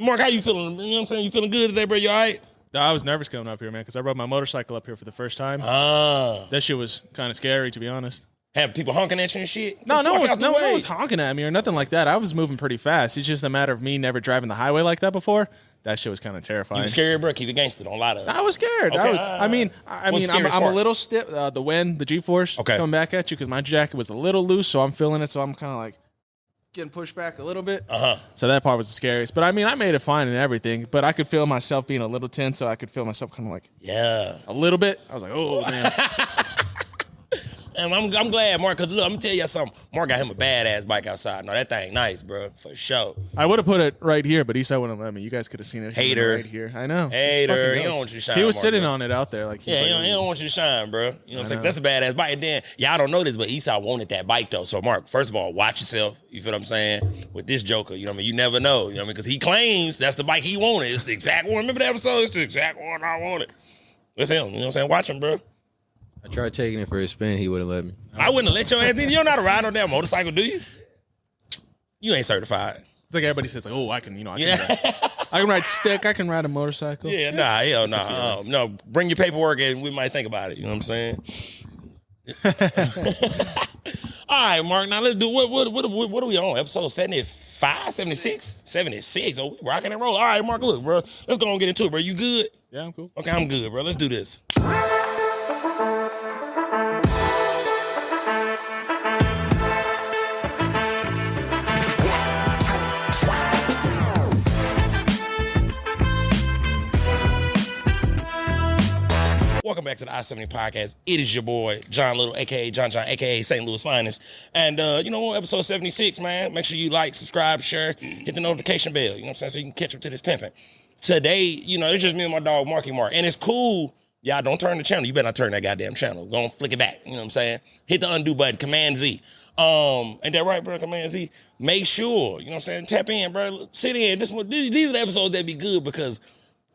Mark, how you feeling? You know what I'm saying? You feeling good today, bro? You all right? I was nervous coming up here, man, because I rode my motorcycle up here for the first time. That shit was kind of scary, to be honest. Have people honking at you and shit? No one was honking at me or nothing like that. I was moving pretty fast. It's just a matter of me never driving the highway like that before. That shit was kind of terrifying. You scared, bro? Keep it gangster. Don't lie to us. I was scared. Okay, I'm a little stiff. The wind, the G-force coming back at you because my jacket was a little loose, so I'm feeling it. So I'm kind of like getting pushed back a little bit. So that part was the scariest. But I mean, I made it fine and everything. But I could feel myself being a little tense, so I could feel myself kind of like a little bit. I was like, oh man. And I'm glad, Mark, because look, I'm going to tell you something. Mark got him a badass bike outside. No, that thing nice, bro, for sure. I would have put it right here, but Esai wouldn't let me. You guys could have seen it. Hater. Right here. I know. Hater. He don't want you to shine, He was Mark, sitting bro. on it out there. Like he don't want you to shine, bro. You know what I'm saying? That's a badass bike. And then, y'all don't know this, but Esai wanted that bike, though. So, Mark, first of all, watch yourself. You feel what I'm saying? With this joker, you know what I mean? You never know. You know what I mean? Because he claims that's the bike he wanted. It's the exact one. Remember that episode? It's the exact one I wanted. That's him. You know what I'm saying? Watch him, bro. I tried taking it for a spin. He wouldn't let me. I wouldn't have let your ass in. You don't know how to ride on that motorcycle, do you? You ain't certified. It's like everybody says, like, oh, I can ride stick. I can ride a motorcycle. Yeah, hell no. No, bring your paperwork and we might think about it. You know what I'm saying? All right, Mark. Now let's do what are we on? Episode 75, 76? 76. Oh, we rocking and rolling. All right, Mark, look, bro. Let's go and get into it, bro. You good? Yeah, I'm cool. Okay, I'm good, bro. Let's do this. Welcome back to the I-70 podcast. It is your boy, John Little, a.k.a. John, a.k.a. St. Louis Finest. And, episode 76, man, make sure you like, subscribe, share, hit the notification bell, you know what I'm saying, so you can catch up to this pimping. Today, it's just me and my dog, Marky Mark. And it's cool. Y'all don't turn the channel. You better not turn that goddamn channel. Go and flick it back, you know what I'm saying? Hit the undo button, Command Z. Ain't that right, bro? Command Z. Make sure, you know what I'm saying, tap in, bro. Sit in. These are the episodes that be good because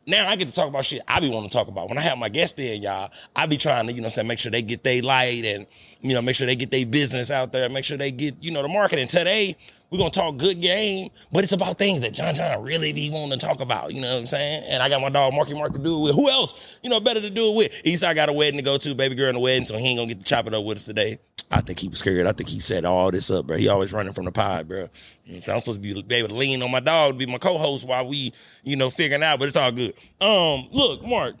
now I get to talk about shit I be wanting to talk about. When I have my guests in, y'all, I be trying to, make sure they get their light and, make sure they get their business out there, make sure they get, the marketing. Today, we're going to talk good game, but it's about things that John really be wanting to talk about, you know what I'm saying? And I got my dog Marky Mark to do it with. Who else, better to do it with? Esai got a wedding to go to, baby girl in the wedding, so he ain't going to get to chop it up with us today. I think he was scared. I think he set all this up, bro. He always running from the pod, bro. So I'm supposed to be able to lean on my dog to be my co-host while we, figuring out, but it's all good. Look, Mark,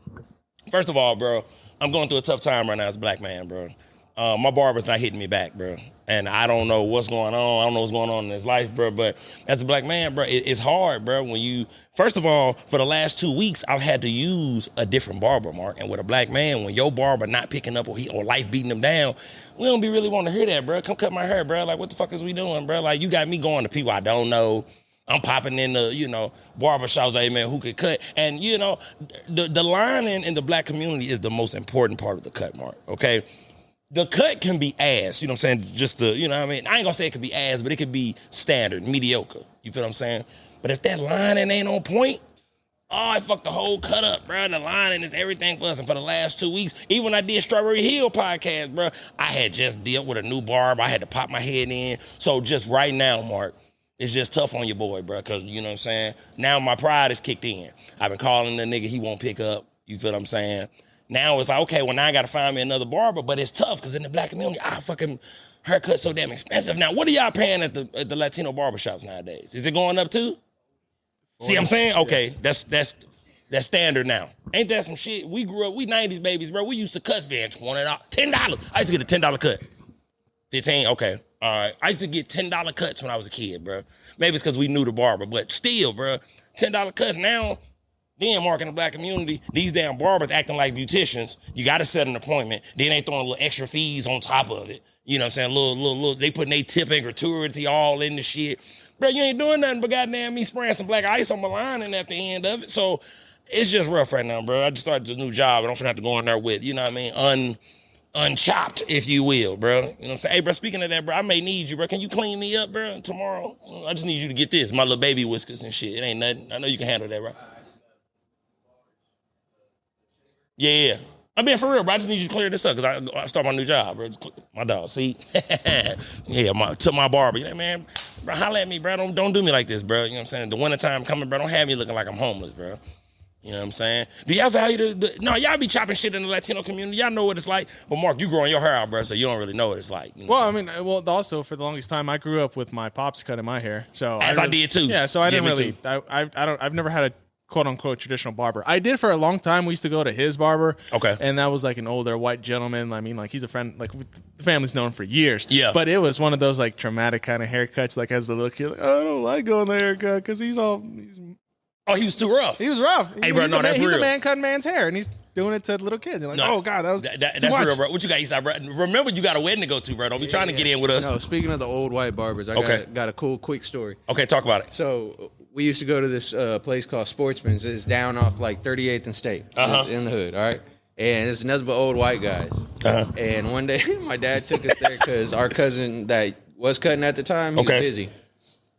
first of all, bro, I'm going through a tough time right now as a black man, bro. My barber's not hitting me back, bro. And I don't know what's going on. I don't know what's going on in his life, bro. But as a black man, bro, it's hard, bro. When you, first of all, for the last 2 weeks, I've had to use a different barber, Mark. And with a black man, when your barber not picking up or life beating him down, we don't be really wanting to hear that, bro. Come cut my hair, bro. Like, what the fuck is we doing, bro? Like, you got me going to people I don't know. I'm popping in the, barbershops, like, man, who could cut. And, the line in the black community is the most important part of the cut, Mark, okay? The cut can be ass, you know what I'm saying? Just the, I ain't gonna say it could be ass, but it could be standard, mediocre. You feel what I'm saying? But if that lining ain't on point, I fucked the whole cut up, bro. The lining is everything for us. And for the last 2 weeks, even when I did Strawberry Hill podcast, bro, I had just dealt with a new barber. I had to pop my head in. So just right now, Mark, it's just tough on your boy, bro, because, you know what I'm saying? Now my pride is kicked in. I've been calling the nigga, he won't pick up. You feel what I'm saying? Now it's like, okay, well, now I got to find me another barber, but it's tough because in the black community, fucking haircut's so damn expensive. Now, what are y'all paying at the Latino barbershops nowadays? Is it going up too? See what I'm saying? Okay, that's standard now. Ain't that some shit? We grew up, we 90s babies, bro. We used to cuts being $20, $10. I used to get a $10 cut. 15, okay. All right. I used to get $10 cuts when I was a kid, bro. Maybe it's because we knew the barber, but still, bro, $10 cuts now. Then, Mark, in the black community, these damn barbers acting like beauticians. You got to set an appointment. Then they throwing little extra fees on top of it. You know what I'm saying? Little, they putting their tip and gratuity all in the shit. Bro, you ain't doing nothing but goddamn me spraying some black ice on my lining at the end of it. So it's just rough right now, bro. I just started a new job. I don't have to go in there with, you know what I mean, unchopped, if you will, bro. You know what I'm saying? Hey, bro, speaking of that, bro, I may need you, bro. Can you clean me up, bro, tomorrow? I just need you to get this, my little baby whiskers and shit. It ain't nothing. I know you can handle that, bro. Yeah. I'm being for real, bro. I just need you to clear this up because I start my new job, bro. My dog, see? Yeah, to my barber. You know, man, bro, holla at me, bro. Don't do me like this, bro. You know what I'm saying? The wintertime coming, bro. Don't have me looking like I'm homeless, bro. You know what I'm saying? Do y'all value no, y'all be chopping shit in the Latino community. Y'all know what it's like. But Mark, you growing your hair out, bro, so you don't really know what it's like. You know well, I mean, also for the longest time, I grew up with my pops cutting my hair. So I did too. Yeah, so I didn't really, I've never had a quote unquote traditional barber. I did for a long time. We used to go to his barber. Okay. And that was like an older white gentleman. I mean, like he's a friend, like the family's known for years. Yeah. But it was one of those like traumatic kind of haircuts, like as the look, you're like, oh, I don't like going the haircut because he's oh, he was too rough. He was rough. Hey, bro, no, that's real. He's a man cutting man's hair, and he's doing it to little kids. You're like, oh, God, that's much. Real, bro. What you got, Esai, bro? Remember, you got a wedding to go to, bro. Don't be trying to get in with us. No, speaking of the old white barbers, I got a cool, quick story. Okay, talk about it. So we used to go to this place called Sportsman's. It's down off like 38th and State in the hood, all right? And it's nothing but old white guys. And one day, my dad took us there because our cousin that was cutting at the time, he was busy.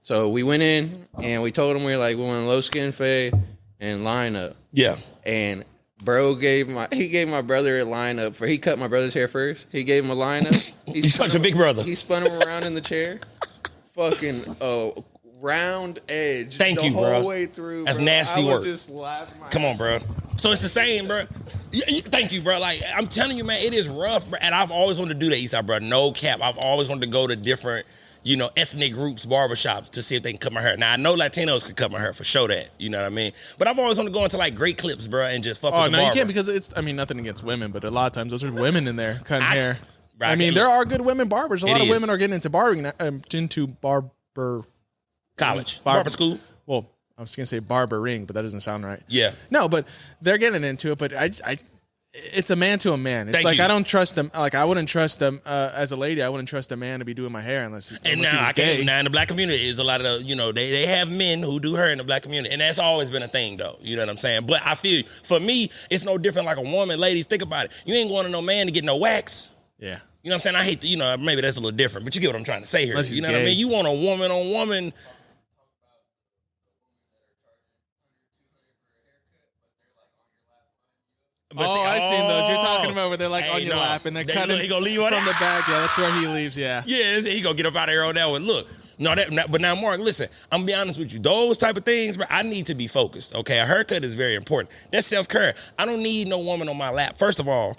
So we went in, and we told him we want a low skin fade and line up. Yeah. And bro gave my brother a lineup he cut my brother's hair first. He gave him a lineup. He's such a big brother. He spun him around in the chair. Fucking round edge. Thank you, bro. The whole way through. That's bro. nasty work. Just laughing my Come on, bro. So it's the same, bro. Thank you, bro. Like I'm telling you, man, it is rough, bro. And I've always wanted to do that, Esai, bro. No cap. I've always wanted to go to different, ethnic groups, barbershops to see if they can cut my hair. Now, I know Latinos can cut my hair for sure that, you know what I mean? But I've always wanted to go into like great clips, bro, and just fuck with the barber. You can't because nothing against women, but a lot of times those are women in there cutting hair. I mean, there are good women barbers. A lot of women are getting into barbering, into barber school. Well, I was going to say barbering, but that doesn't sound right. Yeah. No, but they're getting into it, but it's a man to a man. It's I don't trust them. Like I wouldn't trust them as a lady. I wouldn't trust a man to be doing my hair unless he was gay. Now in the black community is a lot of they have men who do hair in the black community, and that's always been a thing though. You know what I'm saying? But I feel for me, it's no different. Like a woman, ladies, think about it. You ain't going to no man to get no wax. Yeah. You know what I'm saying? I hate to, maybe that's a little different, but you get what I'm trying to say here. You know what I mean? You want a woman on woman. I've seen those. You're talking about where they're like on your lap and they're cutting he gonna leave from the back. Yeah, that's where he leaves. Yeah. Yeah, he gonna get up out of here on that one. Look, but now, Mark, listen, I'm gonna be honest with you. Those type of things, bro, I need to be focused. Okay, a haircut is very important. That's self-care. I don't need no woman on my lap. First of all,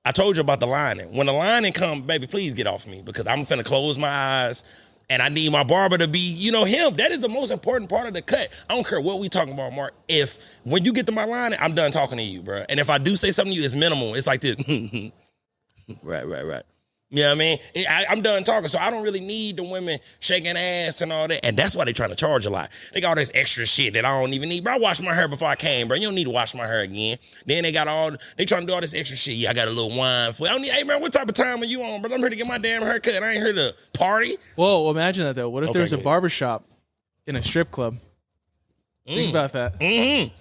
I told you about the lining. When the lining come, baby, please get off me because I'm finna close my eyes. And I need my barber to be, him. That is the most important part of the cut. I don't care what we talking about, Mark. When you get to my line, I'm done talking to you, bro. And if I do say something to you, it's minimal. It's like this. Right. You know what I mean? I'm done talking, so I don't really need the women shaking ass and all that. And that's why they trying to charge a lot. They got all this extra shit that I don't even need. Bro, I washed my hair before I came, bro. You don't need to wash my hair again. Then they trying to do all this extra shit. Yeah, I got a little wine for you. I don't need, hey, man, what type of time are you on, bro? I'm here to get my damn hair cut. I ain't here to party. Whoa, imagine that, though. What if there was a barbershop in a strip club? Think about that. Mm-hmm.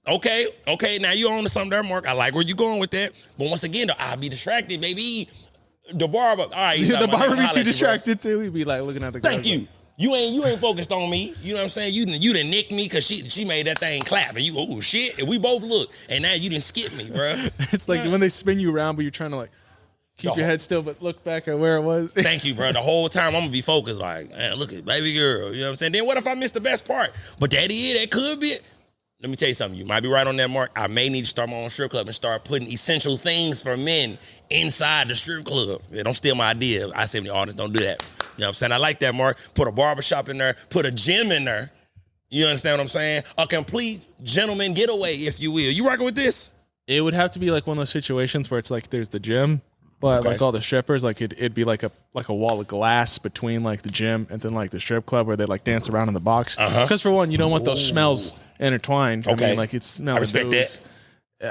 Okay. Now you on to something there, Mark. I like where you going with that. But once again, though, I'll be distracted, baby. The barber, all right. The barber be too distracted too. He'd be like looking at the. Thank you. You ain't focused on me. You know what I'm saying? You done nicked me because she made that thing clap and you oh shit and we both look and now you didn't skip me, bro. It's like when they spin you around, but you're trying to like keep your head still, but look back at where it was. Thank you, bro. The whole time I'm gonna be focused, like, man, look at baby girl. You know what I'm saying? Then what if I miss the best part? But that could be it. Let me tell you something. You might be right on that, Mark. I may need to start my own strip club and start putting essential things for men inside the strip club. Yeah, don't steal my idea. I say to the audience, don't do that. You know what I'm saying? I like that, Mark. Put a barbershop in there. Put a gym in there. You understand what I'm saying? A complete gentleman getaway, if you will. You rocking with this? It would have to be like one of those situations where it's like there's the gym, but like all the strippers, like it'd be like a wall of glass between like the gym and then like the strip club where they like dance around in the box. Because for one, you don't want those smells intertwined. Okay. I mean, like it smells. I respect that.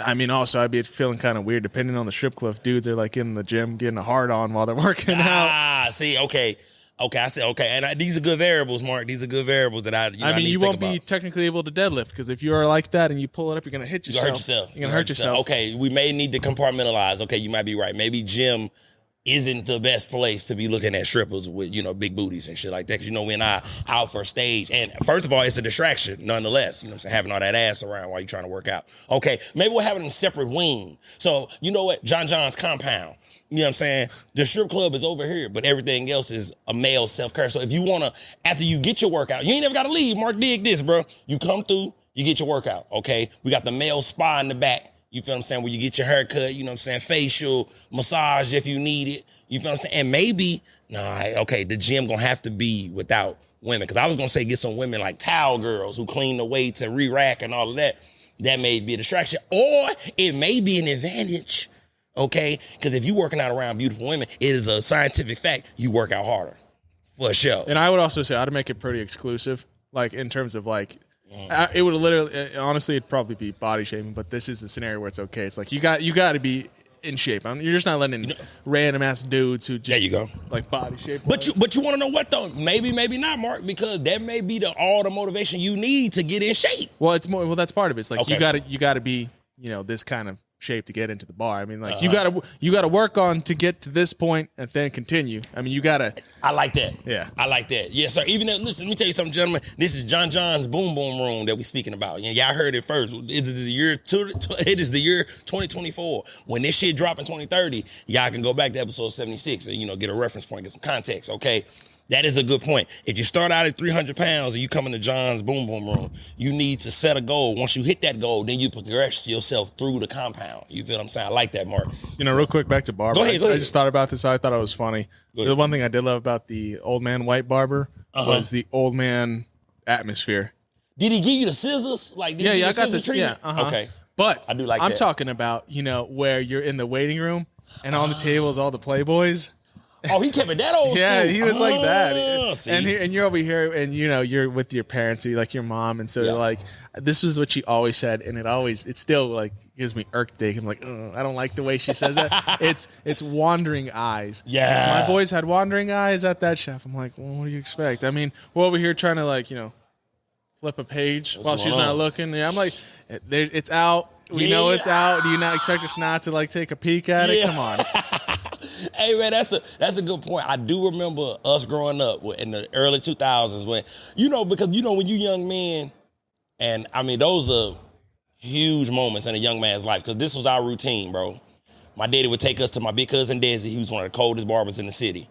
I mean, also I'd be feeling kind of weird depending on the strip club. Dudes are like in the gym getting a hard on while they're working out. See, okay. I said okay, and these are good variables, Mark. These are good variables that I mean, you won't be technically able to deadlift because if you are like that and you pull it up, you're gonna hit yourself. You're gonna hurt yourself. Okay, we may need to compartmentalize. Okay, you might be right. Maybe gym isn't the best place to be looking at strippers with, big booties and shit like that. Cause we're not out for a stage. And first of all, it's a distraction nonetheless. You know what I'm saying? Having all that ass around while you're trying to work out. Okay, maybe we'll have it in a separate wing. So you know what? John's compound. You know what I'm saying? The strip club is over here, but everything else is a male self-care. So if you wanna, after you get your workout, you ain't never gotta leave. Mark, dig this, bro. You come through, you get your workout, okay? We got the male spa in the back. You feel what I'm saying? Where you get your hair cut, you know what I'm saying? Facial, massage if you need it. You feel what I'm saying? And maybe, the gym gonna have to be without women. Cause I was gonna say get some women like towel girls who clean the weights and re-rack and all of that. That may be a distraction. Or it may be an advantage, okay? Cause if you working out around beautiful women, it is a scientific fact, you work out harder, for sure. And I would also say I'd make it pretty exclusive, like in terms of like, it would literally, honestly, it'd probably be body shaming, but this is the scenario where it's okay. It's like you got to be in shape. You're just not letting random ass dudes who just there you go, like body shape. But you want to know what though? Maybe not, Mark, because that may be all the motivation you need to get in shape. Well, it's more. Well, that's part of it. It's like okay. you got to be this kind of shape to get into the bar. I mean, like you gotta work on to get to this point and then continue. I mean, you gotta. I like that. Yeah, I like that. Yes, sir. Even though, listen, let me tell you something, gentlemen. This is John's Boom Boom Room that we speaking about. Y'all heard it first. It is the year 2024. When this shit drop in 2030, y'all can go back to episode 76 and get a reference point, get some context. Okay. That is a good point. If you start out at 300 pounds and you come into John's Boom Boom Room, you need to set a goal. Once you hit that goal, then you progress yourself through the compound. You feel what I'm saying? I like that, Mark. Real quick, back to barber. Go ahead. I just thought about this. I thought it was funny. The one thing I did love about the old man white barber was the old man atmosphere. Did he give you the scissors? I got this. Yeah. Okay. But I do like I'm that. talking about, where you're in the waiting room and on the table is all the Playboys. Oh, he kept it that old school. Yeah, he was like that. And you're over here, and you're with your parents, or like your mom, and so they're like, this is what she always said, and it still like gives me irk dick. I'm like, I don't like the way she says that. It's wandering eyes. Yeah, so my boys had wandering eyes at that chef. I'm like, well, what do you expect? I mean, we're over here trying to flip a page while she's not looking. Yeah, I'm like, it's out. We know it's out. Do you not expect us not to take a peek at it? Come on. Hey man, that's a good point. I do remember us growing up in the early 2000s when, because when you young men, and I mean those are huge moments in a young man's life because this was our routine, bro. My daddy would take us to my big cousin Desi. He was one of the coldest barbers in the city,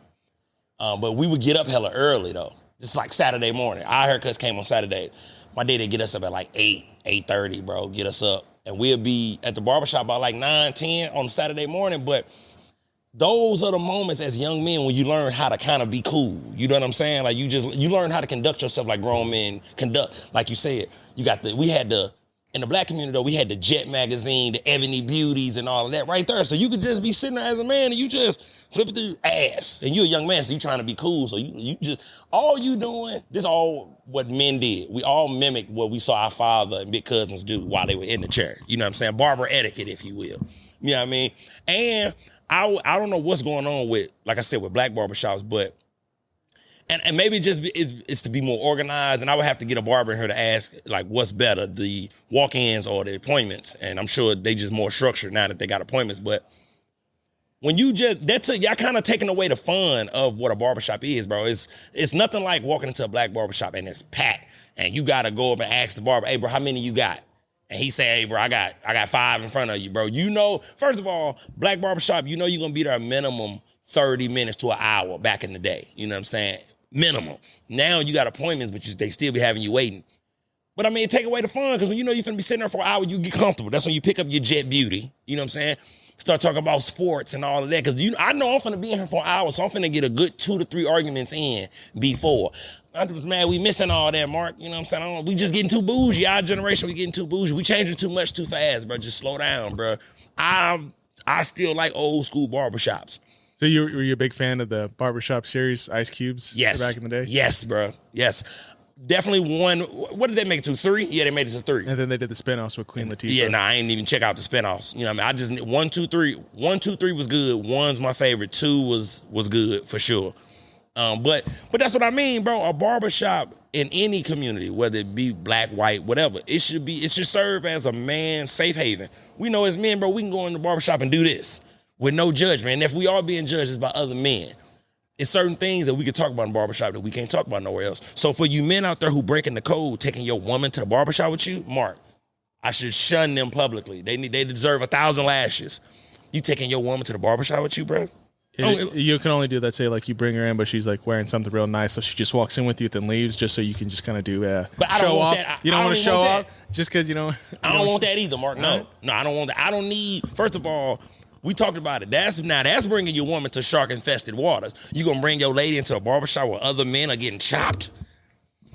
but we would get up hella early though. It's like Saturday morning. Our haircuts came on Saturday. My daddy would get us up at like 8:30, bro. Get us up, and we'll be at the barbershop by like 9, 10 on Saturday morning, but. Those are the moments as young men when you learn how to kind of be cool. You know what I'm saying? Like you learn how to conduct yourself like grown men conduct. Like you said, in the black community though, we had the Jet magazine, the Ebony Beauties and all of that right there. So you could just be sitting there as a man and you just flipping through ass. And you're a young man, so you trying to be cool. So you just, all you doing, this is all what men did. We all mimicked what we saw our father and big cousins do while they were in the chair. You know what I'm saying? Barber etiquette, if you will. You know what I mean? And I don't know what's going on with, like I said, with black barbershops, but, and maybe just it's to be more organized, and I would have to get a barber in here to ask, like, what's better, the walk-ins or the appointments, and I'm sure they just more structured now that they got appointments, but when y'all kind of taking away the fun of what a barbershop is, bro. It's nothing like walking into a black barbershop and it's packed, and you got to go up and ask the barber, hey, bro, how many you got? And he say, hey, bro, I got 5 in front of you, bro. First of all, black barbershop, you're going to be there a minimum 30 minutes to an hour back in the day. You know what I'm saying? Minimum. Now you got appointments, but they still be having you waiting. But I mean, take away the fun, because when you're finna be sitting there for an hour, you get comfortable. That's when you pick up your Jet Beauty. You know what I'm saying? Start talking about sports and all of that. Because I know I'm finna be in here for an hour, so I'm finna get a good 2 to 3 arguments in before. Man, we missing all that, Mark. You know what I'm saying? We just getting too bougie. Our generation, we getting too bougie. We changing too much too fast, bro. Just slow down, bro. I still like old school barbershops. So were you a big fan of the barbershop series, Ice Cubes? Yes. Back in the day? Yes, bro. Yes. Definitely one. What did they make it to? 3? Yeah, they made it to 3. And then they did the spinoffs with Queen Latifah. Yeah, I ain't even check out the spinoffs. You know what I mean? I just 1, 2, 3. 1, 2, 3 was good. 1's my favorite. 2 was good for sure. But that's what I mean, bro. A barbershop in any community, whether it be black, white, whatever, it should serve as a man's safe haven. We know as men, bro, we can go in the barbershop and do this. with no judgment. And if we are being judged, it's by other men. It's certain things that we can talk about in the barbershop that we can't talk about nowhere else. So for you men out there who breaking the code, taking your woman to the barbershop with you, Mark, I should shun them publicly. They deserve 1,000 lashes. You taking your woman to the barbershop with you, bro? You can only do that, say, like, you bring her in, but she's, like, wearing something real nice, so she just walks in with you, then leaves, just so you can just kind of do but I don't show want off. That. You don't want to show off just because, you know. I don't want that either, Mark. No, I don't want that. I don't need, first of all, we talked about it. That's bringing your woman to shark-infested waters. You gonna bring your lady into a barbershop where other men are getting chopped?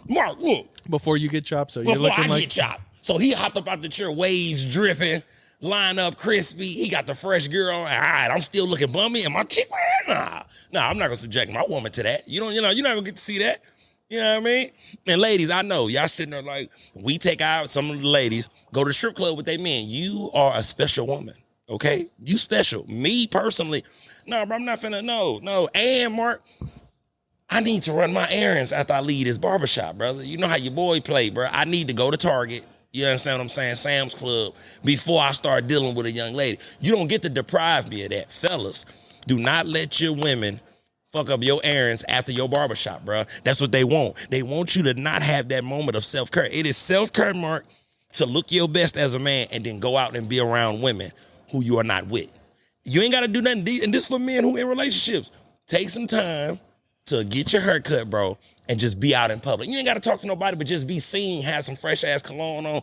Mark, look. Before you get chopped, so you're looking Before I get chopped. So he hopped up out the chair, waves dripping, line up crispy. He got the fresh girl. All right, I'm still looking bummy, and my chick, nah, I'm not gonna subject my woman to that. You're not gonna get to see that. You know what I mean? And ladies, I know y'all sitting there like, we take out some of the ladies, go to the strip club with their men. You are a special woman. Okay, you special. Me personally, no, bro, I'm not finna. No. And Mark, I need to run my errands after I leave this barbershop, brother. You know how your boy play, bro. I need to go to Target. You understand what I'm saying? Sam's Club before I start dealing with a young lady. You don't get to deprive me of that, fellas. Do not let your women fuck up your errands after your barbershop, bro. That's what they want. They want you to not have that moment of self-care. It is self-care, Mark, to look your best as a man and then go out and be around women who you are not with. You ain't got to do nothing. And this for men who in relationships. Take some time to get your hair cut, bro, and just be out in public. You ain't got to talk to nobody, but just be seen, have some fresh-ass cologne on,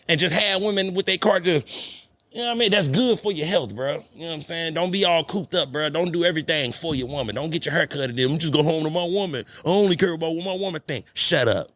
and just have women with their car just, you know what I mean? That's good for your health, bro. You know what I'm saying? Don't be all cooped up, bro. Don't do everything for your woman. Don't get your hair cut and then just go home to my woman. I only care about what my woman think. Shut up.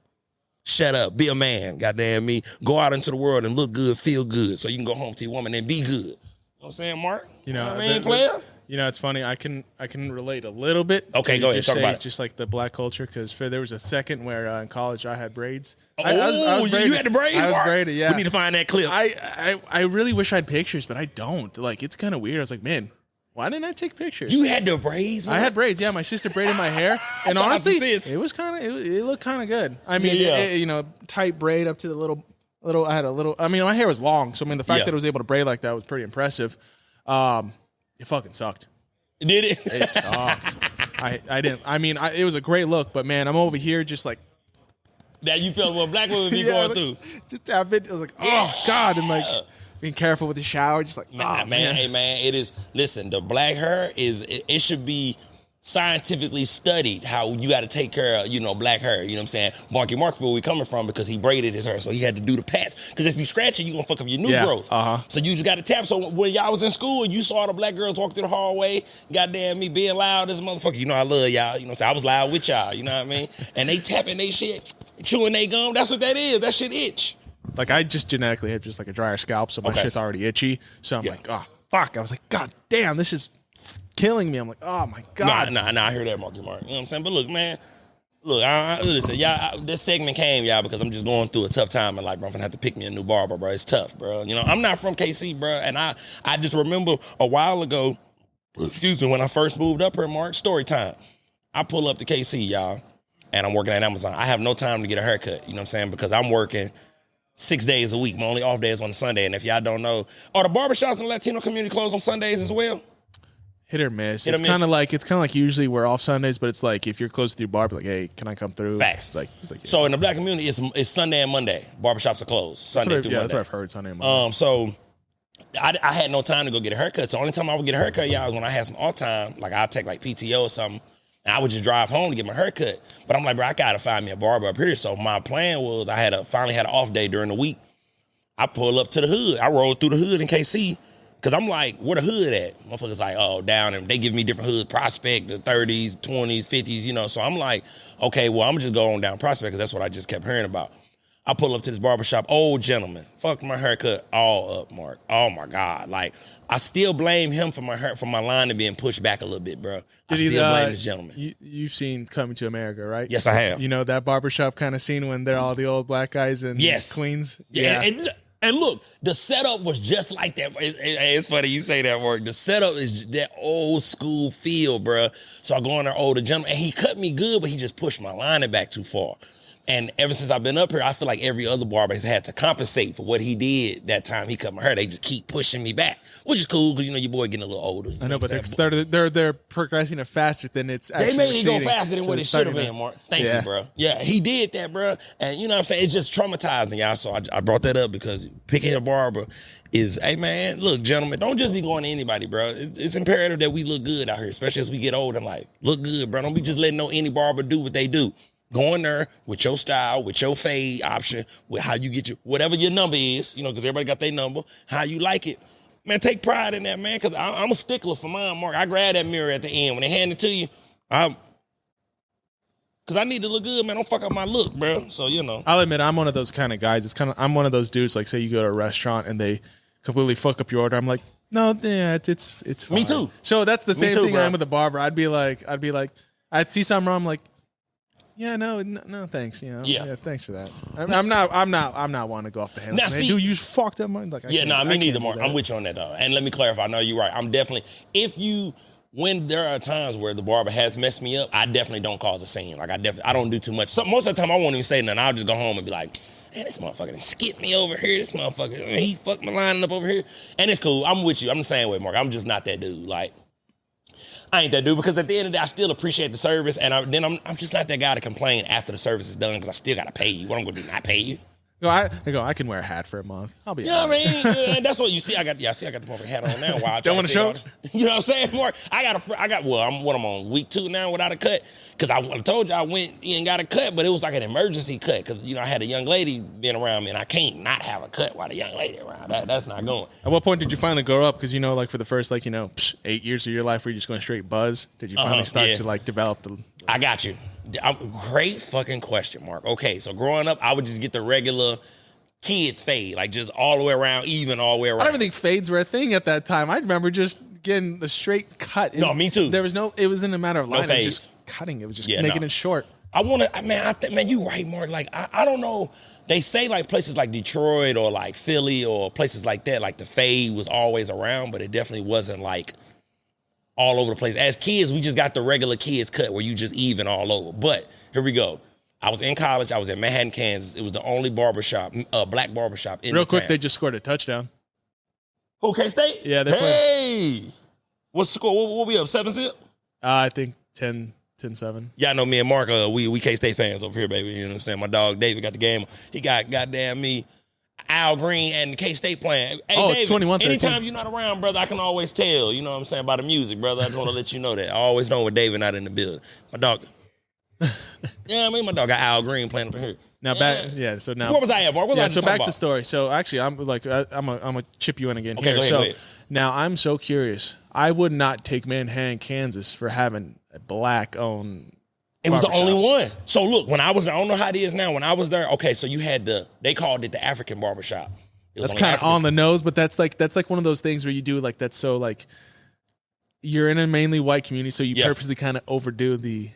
Shut up. Be a man, goddamn me. Go out into the world and look good, feel good, so you can go home to your woman and be good. You know what I'm saying, Mark? You know what I mean, player? You know, it's funny. I can relate a little bit. Okay, go ahead. Talk about it. Just like the black culture, because there was a second where in college I had braids. Oh, I was braided. You had the braids? I was braided, yeah. We need to find that clip. I really wish I had pictures, but I don't. Like, it's kind of weird. I was like, man, why didn't I take pictures? You had the braids, man? I had braids, yeah. My sister braided my hair. And honestly, it was kind of, it looked kind of good. I mean, tight braid up to the little, I had a little, I mean, my hair was long. So, I mean, the fact that I was able to braid like that was pretty impressive. It fucking sucked. Did it? It sucked. I didn't. I mean, it was a great look, but man, I'm over here just like that. You felt what black women be going through. Just a bit. I was like, oh God, and like being careful with the shower. Just like, man. Hey man, it is. Listen, the black hair is. It should be scientifically studied how you got to take care of, black hair. You know what I'm saying? Marky Mark, where we coming from, because he braided his hair, so he had to do the patch. Because if you scratch it, you gonna fuck up your new growth. So you just got to tap. So when y'all was in school and you saw the black girls walk through the hallway, goddamn me being loud as a motherfucker. You know I love y'all. You know what I'm saying? I was loud with y'all. You know what I mean? And they tapping they shit, chewing they gum. That's what that is. That shit itch. Like, I just genetically have just like a drier scalp, so my shit's already itchy. So I'm like, oh fuck. I was like, God damn, this is killing me. I'm like, oh my God. Nah, I hear that, Marky Mark. You know what I'm saying? But look, man, listen, y'all, this segment came, y'all, because I'm just going through a tough time in life, bro. I'm gonna have to pick me a new barber, bro. It's tough, bro. I'm not from KC, bro, and I just remember a while ago, when I first moved up here, Mark, story time. I pull up to KC, y'all, and I'm working at Amazon. I have no time to get a haircut, you know what I'm saying? Because I'm working 6 days a week. My only off day is on Sunday, and if y'all don't know, are the barbershops in the Latino community closed on Sundays as well? Hit or miss. It's kind of like usually we're off Sundays, but it's like if you're close to your barber, like, hey, can I come through? Facts. It's like yeah. So in the black community, it's Sunday and Monday. Barbershops are closed Sunday through Monday. That's what I've heard. Sunday and Monday. So I had no time to go get a haircut. So the only time I would get a haircut, y'all, was when I had some off time. Like I'd take like PTO or something, and I would just drive home to get my haircut. But I'm like, bro, I gotta find me a barber up here. So my plan was I finally had an off day during the week. I pull up to the hood. I rolled through the hood in KC. Because I'm like, where the hood at? Motherfuckers like, oh, down. And they give me different hoods, Prospect, the 30s, 20s, 50s, So I'm like, okay, well, I'm just going down Prospect because that's what I just kept hearing about. I pull up to this barbershop, old gentleman. Fucked my haircut all up, Mark. Oh, my God. Like, I still blame him for my line to being pushed back a little bit, bro. I still blame this gentleman. You've seen Coming to America, right? Yes, I have. You know that barbershop kind of scene when they're all the old black guys in Queens? Yeah. And look, the setup was just like that. It's funny you say that word. The setup is that old school feel, bro. So I go in there, older gentleman, and he cut me good, but he just pushed my lining back too far. And ever since I've been up here, I feel like every other barber has had to compensate for what he did that time he cut my hair. They just keep pushing me back, which is cool because, your boy getting a little older. I know, but they're progressing it faster than it's actually They made it go faster than what it should have been, Mark. Thank you, bro. Yeah, he did that, bro. And you know what I'm saying? It's just traumatizing, y'all. So I brought that up because picking a barber is, hey, man, look, gentlemen, don't just be going to anybody, bro. It's imperative that we look good out here, especially as we get older. Like, look good, bro. Don't be just letting any barber do what they do. Go in there with your style, with your fade option, with how you get whatever your number is, because everybody got their number, how you like it. Man, take pride in that, man, because I'm a stickler for mine, Mark. I grab that mirror at the end. When they hand it to you, because I need to look good, man. Don't fuck up my look, bro. So, I'll admit, I'm one of those kind of guys. I'm one of those dudes, like, say you go to a restaurant and they completely fuck up your order. I'm like, no, yeah, it's fine. Me too. So that's the same thing bro. I am with the barber. I'd be like, I'd see something wrong, I'm like, yeah, no, thanks. Yeah, thanks for that. I'm not wanting to go off the handle. Now, dude, you fucked up mine. Like, me neither, Mark. I'm with you on that, though. And let me clarify. No, you're right. I'm definitely. When there are times where the barber has messed me up, I definitely don't cause a scene. Like I don't do too much. Most of the time, I won't even say nothing. I'll just go home and be like, man, this motherfucker done skipped me over here. This motherfucker, he fucked my line up over here. And it's cool. I'm with you. I'm the same way, Mark. I'm just not that dude. Like. I ain't that dude because at the end of the day, I still appreciate the service, and I'm just not that guy to complain after the service is done because I still got to pay you. What I'm going to do, not pay you? I can wear a hat for a month. I'll be. You know what I mean? Yeah, that's what you see. I got the motherfucking hat on now. While don't want to show? You know what I'm saying, Mark? I'm on week 2 now without a cut because I told you I went and got a cut, but it was like an emergency cut because I had a young lady being around me, and I can't not have a cut while the young lady around. That's not going. At what point did you finally grow up? Because like for the first 8 years of your life, were you just going straight buzz? Did you finally start to develop the? I got you. Great fucking question, Mark. Okay, so growing up, I would just get the regular kids fade, like just all the way around, even all the way around. I don't even think fades were a thing at that time. I remember just getting the straight cut. No, me too. It wasn't a matter of line. No it was just cutting. It was just making it short. Man, you right, Mark. Like, I don't know. They say like places like Detroit or like Philly or places like that, like the fade was always around, but it definitely wasn't like all over the place. As kids, we just got the regular kids cut where you just even all over. But here we go. I was in college. I was in Manhattan, Kansas. It was the only barbershop, black barbershop in Real quick, town. they just scored a touchdown. Who, K-State? Yeah. Hey! What's the score? What we up, 7-0? I think 10-7. Yeah, I know me and Mark, we K-State fans over here, baby. You know what I'm saying? My dog David got the game. He got goddamn me, Al Green, and K-State playing. Hey, David, it's 21-13. Anytime you're not around, brother, I can always tell, you know what I'm saying, by the music, brother. I just want to let you know that. I always know when David not in the building. My dog, my dog got Al Green playing up in here. Now so now where was I at, Mark? So back to story. So actually, I'm gonna chip you in again here. Go ahead. Now I'm so curious. I would not take Manhattan, Kansas for having a black-owned. It was the only one. So look, when I was there, I don't know how it is now. When I was there, okay, so you had they called it the African barbershop. That's kind of on the nose, but that's like one of those things where you do like that's so like you're in a mainly white community, so you purposely kind of overdo the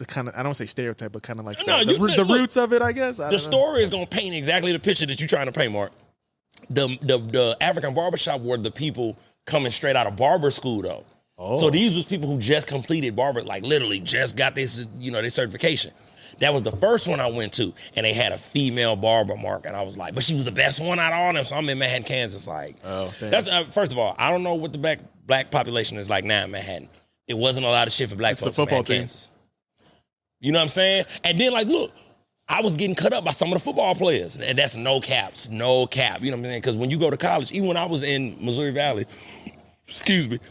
kind of, I don't want to say stereotype, but kind of like the roots of it, I guess. The story is going to paint exactly the picture that you're trying to paint, Mark. The African barbershop were the people coming straight out of barber school, though. Oh. So these was people who just completed barber, like literally just got this, their certification. That was the first one I went to, and they had a female barber, Mark, and I was like, but she was the best one out of all them. So I'm in Manhattan, Kansas. Like, that's first of all, I don't know what the black population is like now in Manhattan. It wasn't a lot of shit for black folks in Manhattan, Kansas. You know what I'm saying? And then, like, look, I was getting cut up by some of the football players, and that's no cap. You know what I'm saying? Because when you go to college, even when I was in Missouri Valley,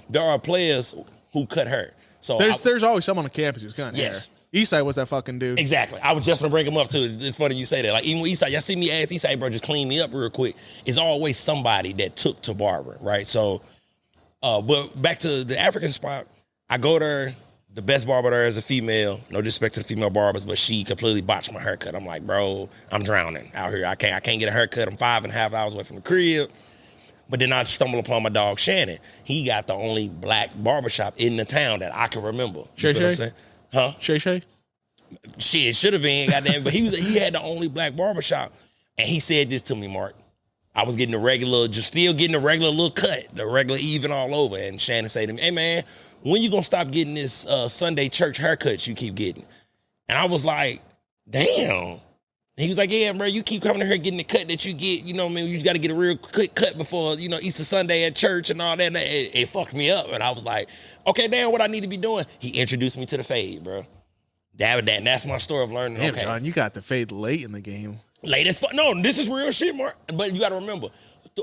there are players who cut hair. So there's always someone on campus who's cutting hair. Esai was that fucking dude. Exactly. I was just gonna bring him up too. It's funny you say that. Like even with Esai, y'all see me ask Esai, bro, just clean me up real quick. It's always somebody that took to barber, right? So, but back to the African spot, I go there. The best barber there is a female. No disrespect to the female barbers, but she completely botched my haircut. I'm like, bro, I'm drowning out here. I can't get a haircut. I'm 5.5 hours away from the crib. But then I stumble upon my dog Shannon. He got the only black barbershop in the town that I can remember. You feel what I'm saying? Huh? Shay? Shit, it should have been, goddamn. But he had the only black barbershop. And he said this to me, Mark. I was getting still getting the regular little cut, the regular even all over. And Shannon said to me, hey, man, when you gonna stop getting this Sunday church haircuts you keep getting? And I was like, damn. He was like, yeah, bro, you keep coming here getting the cut that you get. You know what I mean? You got to get a real quick cut before, Easter Sunday at church and all that. And it fucked me up. And I was like, okay, damn, what I need to be doing? He introduced me to the fade, bro. That's my story of learning. Damn, okay, John, you got the fade late in the game. Late as fuck. No, this is real shit, Mark. But you got to remember.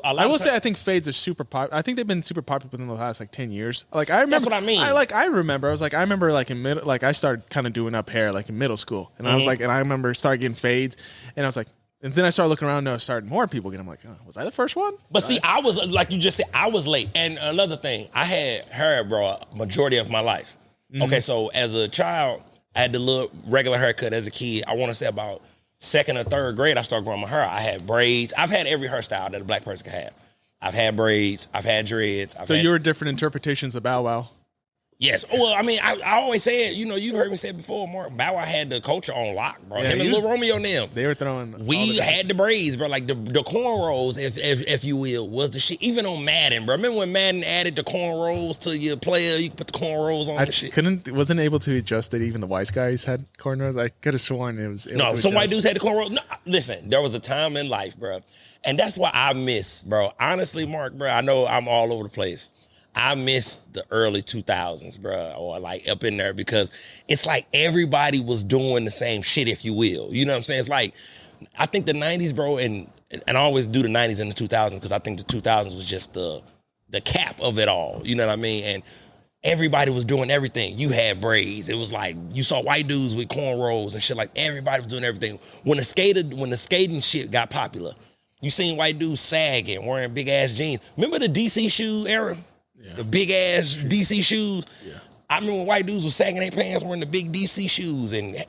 I will say I think fades are super popular. I think they've been super popular within the last 10 years. I remember. That's what I mean. I remember in middle, I started kind of doing up hair in middle school, and I was and I remember started getting fades, and I was like, and then I started looking around, and I started more people getting. I'm like, oh, was I the first one? But see, I was like you just said, I was late. And another thing, I had hair, bro, majority of my life. Mm-hmm. Okay, so as a child, I had the little regular haircut. As a kid, I want to say about 2nd or 3rd grade, I started growing my hair. I had braids. I've had every hairstyle that a black person can have. I've had braids. I've had dreads. You were different interpretations of Bow Wow? Yes. Well, I mean, I always said, you've heard me say it before, Mark. Bow Wow had the culture on lock, bro. Yeah, him and Lil Romeo and them. They were throwing. We had the braids, bro. Like the cornrows, if you will, was the shit. Even on Madden, bro. Remember when Madden added the cornrows to your player? You could put the cornrows on and shit. Wasn't able to adjust that even the wise guys had cornrows. I could have sworn it was. No, some white dudes had the cornrows. No, listen, there was a time in life, bro. And that's why I miss, bro. Honestly, Mark, bro, I know I'm all over the place. I miss the early 2000s, bro, or up in there, because it's like everybody was doing the same shit, if you will. You know what I'm saying? It's like, I think the 90s, bro, and I always do the 90s and the 2000s because I think the 2000s was just the cap of it all. You know what I mean? And everybody was doing everything. You had braids. It was like you saw white dudes with cornrows and shit. Like everybody was doing everything. When the skating shit got popular, you seen white dudes sagging, wearing big ass jeans. Remember the DC shoe era? Yeah. The big ass DC shoes. Yeah. I remember when white dudes was sagging their pants, wearing the big DC shoes, and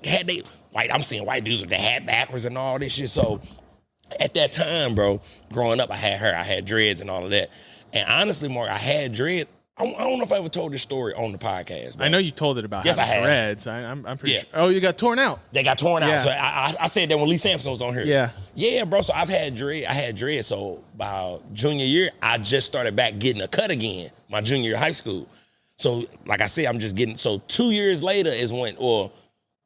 I'm seeing white dudes with the hat backwards and all this shit. So at that time, bro, growing up, I had hair, I had dreads and all of that. And honestly, Mark, I had dread. I don't know if I ever told this story on the podcast. Bro. I know you told it about dreads. I'm pretty sure. Oh, you got torn out. They got torn out. So I said that when Lee Sampson was on here. Yeah. Yeah, bro. So I had dread. So by junior year, I just started back getting a cut again, my junior year of high school. So like I said, I'm just getting, so 2 years later is when, or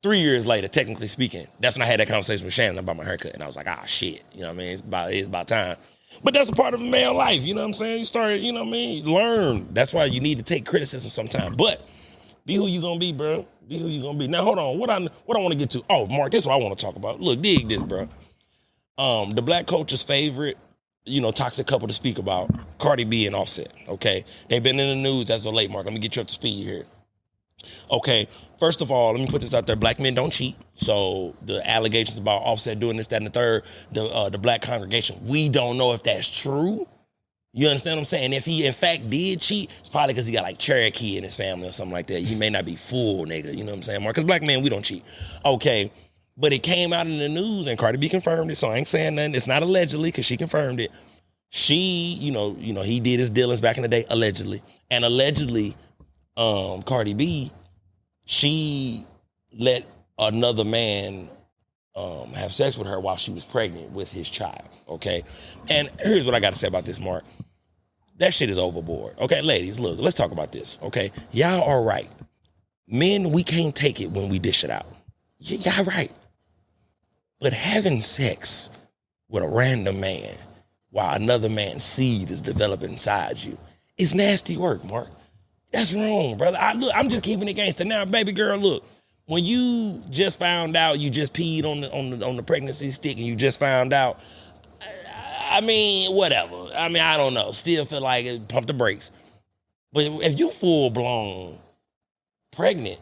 3 years later, technically speaking, that's when I had that conversation with Shannon about my haircut. And I was like, shit. You know what I mean? It's about time. But that's a part of male life, you know what I'm saying? You start, you know what I mean? Learn. That's why you need to take criticism sometimes. But be who you gonna be, bro. Be who you gonna be. Now, hold on. What I want to get to. Oh, Mark, this is what I want to talk about. Look, dig this, bro. The black culture's favorite, toxic couple to speak about, Cardi B and Offset, okay? They've been in the news as of late, Mark. Let me get you up to speed here. Okay, first of all, let me put this out there. Black men don't cheat. So the allegations about Offset doing this, that, and the third, the black congregation, we don't know if that's true. You understand what I'm saying? If he, in fact, did cheat, it's probably because he got like Cherokee in his family or something like that. You may not be full, nigga. You know what I'm saying, Mark? Because black men, we don't cheat. Okay, but it came out in the news, and Cardi B confirmed it, so I ain't saying nothing. It's not allegedly, because she confirmed it. She, he did his dealings back in the day, allegedly. And allegedly, Cardi B, she let another man have sex with her while she was pregnant with his child, okay? And here's what I got to say about this, Mark. That shit is overboard. Okay, ladies, look, let's talk about this, okay? Y'all are right. Men, we can't take it when we dish it out. Y'all right. But having sex with a random man while another man's seed is developing inside you is nasty work, Mark. That's wrong, brother. I'm just keeping it gangster. Now, baby girl, look, when you just found out you just peed on the pregnancy stick and you just found out, I mean, whatever. I mean, I don't know. Still feel like it, pump the brakes. But if you full blown pregnant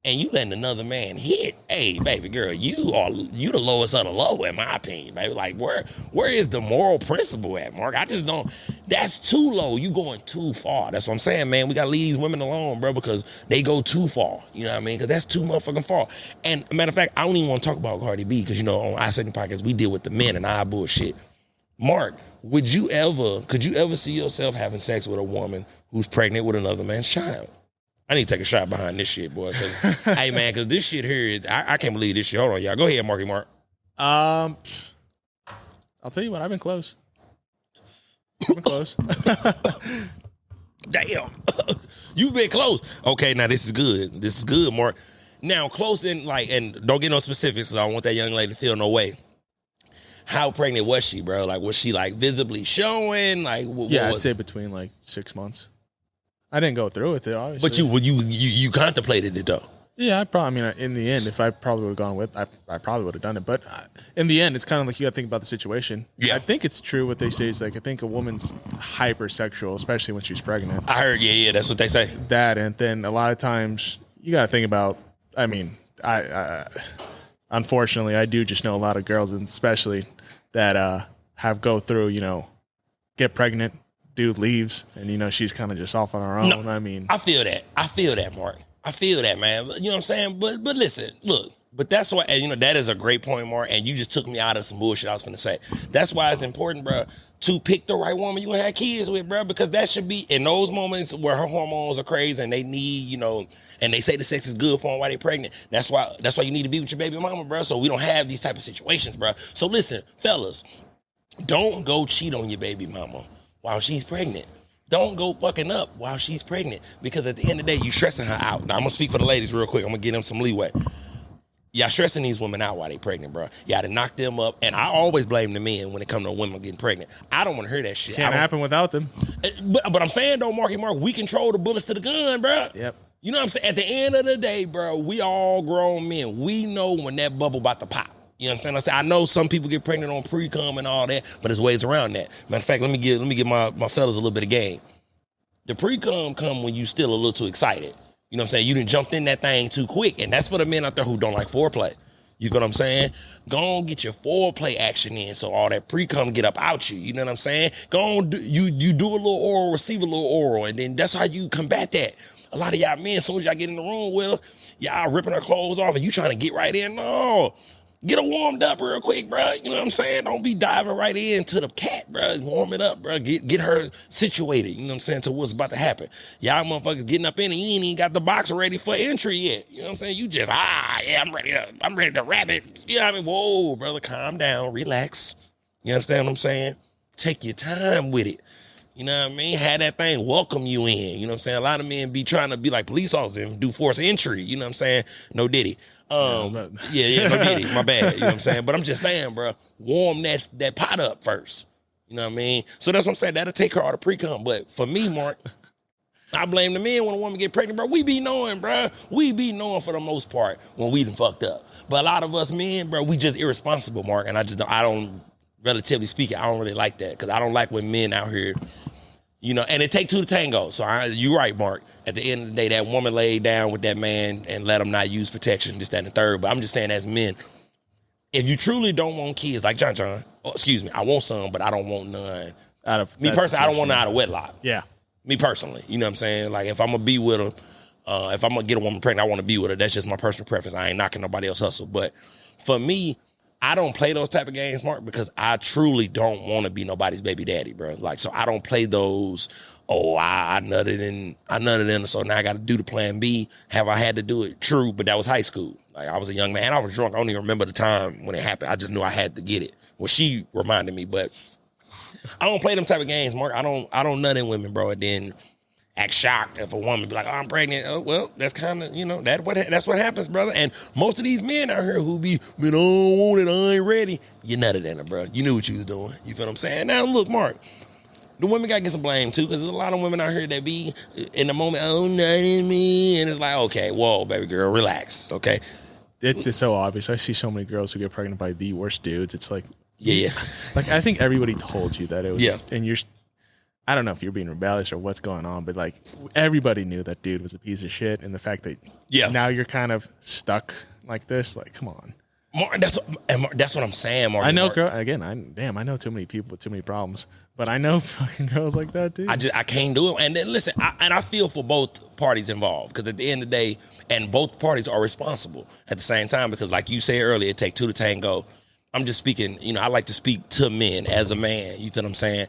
and you letting another man hit, hey, baby girl, you the lowest of the low, in my opinion, baby. Like, where is the moral principle at, Mark? I just don't. That's too low. You going too far. That's what I'm saying, man. We got to leave these women alone, bro, because they go too far. You know what I mean? Because that's too motherfucking far. And matter of fact, I don't even want to talk about Cardi B because, on our second podcast, we deal with the men and our bullshit. Mark, could you ever see yourself having sex with a woman who's pregnant with another man's child? I need to take a shot behind this shit, boy. Hey, man, because this shit here, I can't believe this shit. Hold on, y'all. Go ahead, Marky Mark. I'll tell you what, I've been close. Damn. You've been close. Okay, now this is good. This is good, Mark. Now, close and don't get no specifics because I don't want that young lady to feel no way. How pregnant was she, bro? Like, was she like visibly showing? Like, I'd say between like 6 months. I didn't go through with it, obviously. But you contemplated it though. Yeah, in the end, if I probably would have gone with, I probably would have done it. But in the end, it's kind of like you got to think about the situation. Yeah. I think it's true what they say is like, I think a woman's hypersexual, especially when she's pregnant. I heard, yeah, that's what they say. That, and then a lot of times you got to think about, I mean, I unfortunately, I do just know a lot of girls, and especially that have go through, get pregnant, dude leaves, and, she's kind of just off on her own. No, I mean. I feel that, Mark. I feel that, man. You know what I'm saying? But listen, look. But that's why, and that is a great point, Mark. And you just took me out of some bullshit I was going to say. That's why it's important, bro, to pick the right woman you want to have kids with, bro. Because that should be in those moments where her hormones are crazy and they need, and they say the sex is good for them while they're pregnant. That's why you need to be with your baby mama, bro. So we don't have these type of situations, bro. So listen, fellas, don't go cheat on your baby mama while she's pregnant. Don't go fucking up while she's pregnant, because at the end of the day, you stressing her out. Now, I'm going to speak for the ladies real quick. I'm going to give them some leeway. Y'all stressing these women out while they pregnant, bro. Y'all to knock them up. And I always blame the men when it comes to women getting pregnant. I don't want to hear that shit. Can't happen without them. But I'm saying, though, Mark, we control the bullets to the gun, bro. Yep. You know what I'm saying? At the end of the day, bro, we all grown men. We know when that bubble about to pop. You understand what I'm saying? I know some people get pregnant on pre-cum and all that, but there's ways around that. Matter of fact, let me give my fellas a little bit of game. The pre-cum come when you still a little too excited. You know what I'm saying? You done jumped in that thing too quick. And that's for the men out there who don't like foreplay. You know what I'm saying? Go on, get your foreplay action in so all that pre-cum get up out you. You know what I'm saying? Go on, you do a little oral, receive a little oral, and then that's how you combat that. A lot of y'all men, as soon as y'all get in the room with her, y'all ripping her clothes off and you trying to get right in. No. Get her warmed up real quick, bro. You know what I'm saying? Don't be diving right into the cat, bro. Warm it up, bro. Get her situated, you know what I'm saying, to what's about to happen. Y'all motherfuckers getting up in it, you ain't even got the box ready for entry yet. You know what I'm saying? You just, I'm ready to wrap it. You know what I mean? Whoa, brother, calm down, relax. You understand what I'm saying? Take your time with it. You know what I mean? Have that thing welcome you in. You know what I'm saying? A lot of men be trying to be like police officers and do forced entry. You know what I'm saying? No diddy. No diddy. My bad. You know what I'm saying? But I'm just saying, bro, warm that pot up first. You know what I mean? So that's what I'm saying. That'll take her out of pre-cum. But for me, Mark, I blame the men when a woman get pregnant, bro. We be knowing, bro. We be knowing for the most part when we done fucked up. But a lot of us men, bro, we just irresponsible, Mark. And I don't, relatively speaking, I don't really like that, because I don't like when men out here, and it take two to tango. So you're right, Mark. At the end of the day, that woman laid down with that man and let him not use protection, this, that, and the third. But I'm just saying, as men, if you truly don't want kids, like John, I want some, but I don't want none. Me personally, I don't want none out of wedlock. Yeah. Me personally, you know what I'm saying? Like, if I'm going to be with her, if I'm going to get a woman pregnant, I want to be with her. That's just my personal preference. I ain't knocking nobody else's hustle. But for me, I don't play those type of games, Mark, because I truly don't want to be nobody's baby daddy, bro. Like, so I don't play those, I nutted in, so now I got to do the plan B. Have I had to do it? True, but that was high school. Like, I was a young man. I was drunk. I don't even remember the time when it happened. I just knew I had to get it. Well, she reminded me, but I don't play them type of games, Mark. I don't nut in women, bro, and then act shocked if a woman be like, I'm pregnant. Oh, well, that's kind of, that's what happens, brother. And most of these men out here who be, man, I don't want it, I ain't ready. You nutted in her, bro. You knew what you was doing. You feel what I'm saying? Now, look, Mark, the women got to get some blame, too, because there's a lot of women out here that be in the moment, nut in me. And it's like, okay, whoa, baby girl, relax, okay? It's so obvious. I see so many girls who get pregnant by the worst dudes. It's like, yeah. Like, I think everybody told you that it was, yeah. And I don't know if you're being rebellious or what's going on, but like, everybody knew that dude was a piece of shit. And the fact that now you're kind of stuck like this, like, come on. Mark, that's what I'm saying, Mark. I know, girl. Again, I know too many people with too many problems, but I know fucking girls like that too. I can't do it. And then listen, I feel for both parties involved, because at the end of the day, and both parties are responsible at the same time, because like you said earlier, it take two to tango. I'm just speaking. I like to speak to men as a man. You feel what I'm saying?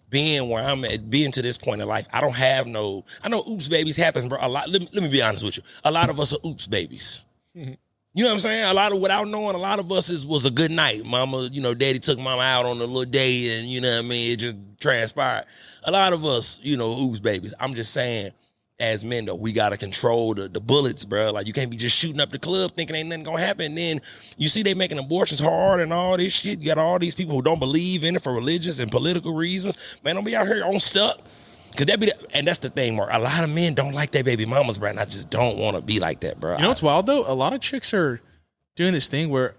Being where I'm at, being to this point in life, I don't have no. I know oops babies happens, bro. A lot. Let me be honest with you. A lot of us are oops babies. Mm-hmm. You know what I'm saying? A lot of, without knowing, a lot of us was a good night. Mama, daddy took mama out on a little day, and you know what I mean, it just transpired. A lot of us, oops babies. I'm just saying, as men, though, we got to control the bullets, bro. Like, you can't be just shooting up the club thinking ain't nothing going to happen. And then you see they making abortions hard and all this shit. You got all these people who don't believe in it for religious and political reasons. Man, don't be out here on stuck. Cause and that's the thing, Mark. A lot of men don't like their baby mamas, bro. And I just don't want to be like that, bro. You know what's wild, though? A lot of chicks are doing this thing where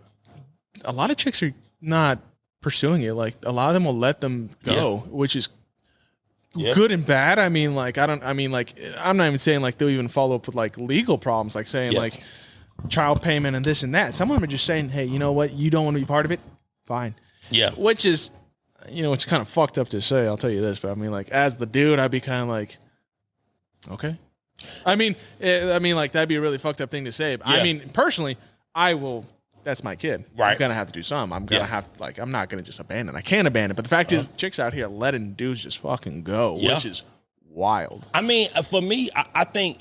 a lot of chicks are not pursuing it. Like, a lot of them will let them go, which is good and bad. I mean, like, I'm not even saying like they'll even follow up with like legal problems, like saying like child payment and this and that. Some of them are just saying, hey, you know what? You don't want to be part of it? Fine. Yeah. Which is, it's kind of fucked up to say, I'll tell you this, but I mean, like, as the dude, I'd be kind of like, okay. I mean, like, that'd be a really fucked up thing to say. But I mean, personally, I will. That's my kid. Right. I'm gonna have to do something. I'm gonna have I'm not gonna just abandon. I can't abandon. But the fact is, chicks out here letting dudes just fucking go, which is wild. I mean, for me, I think,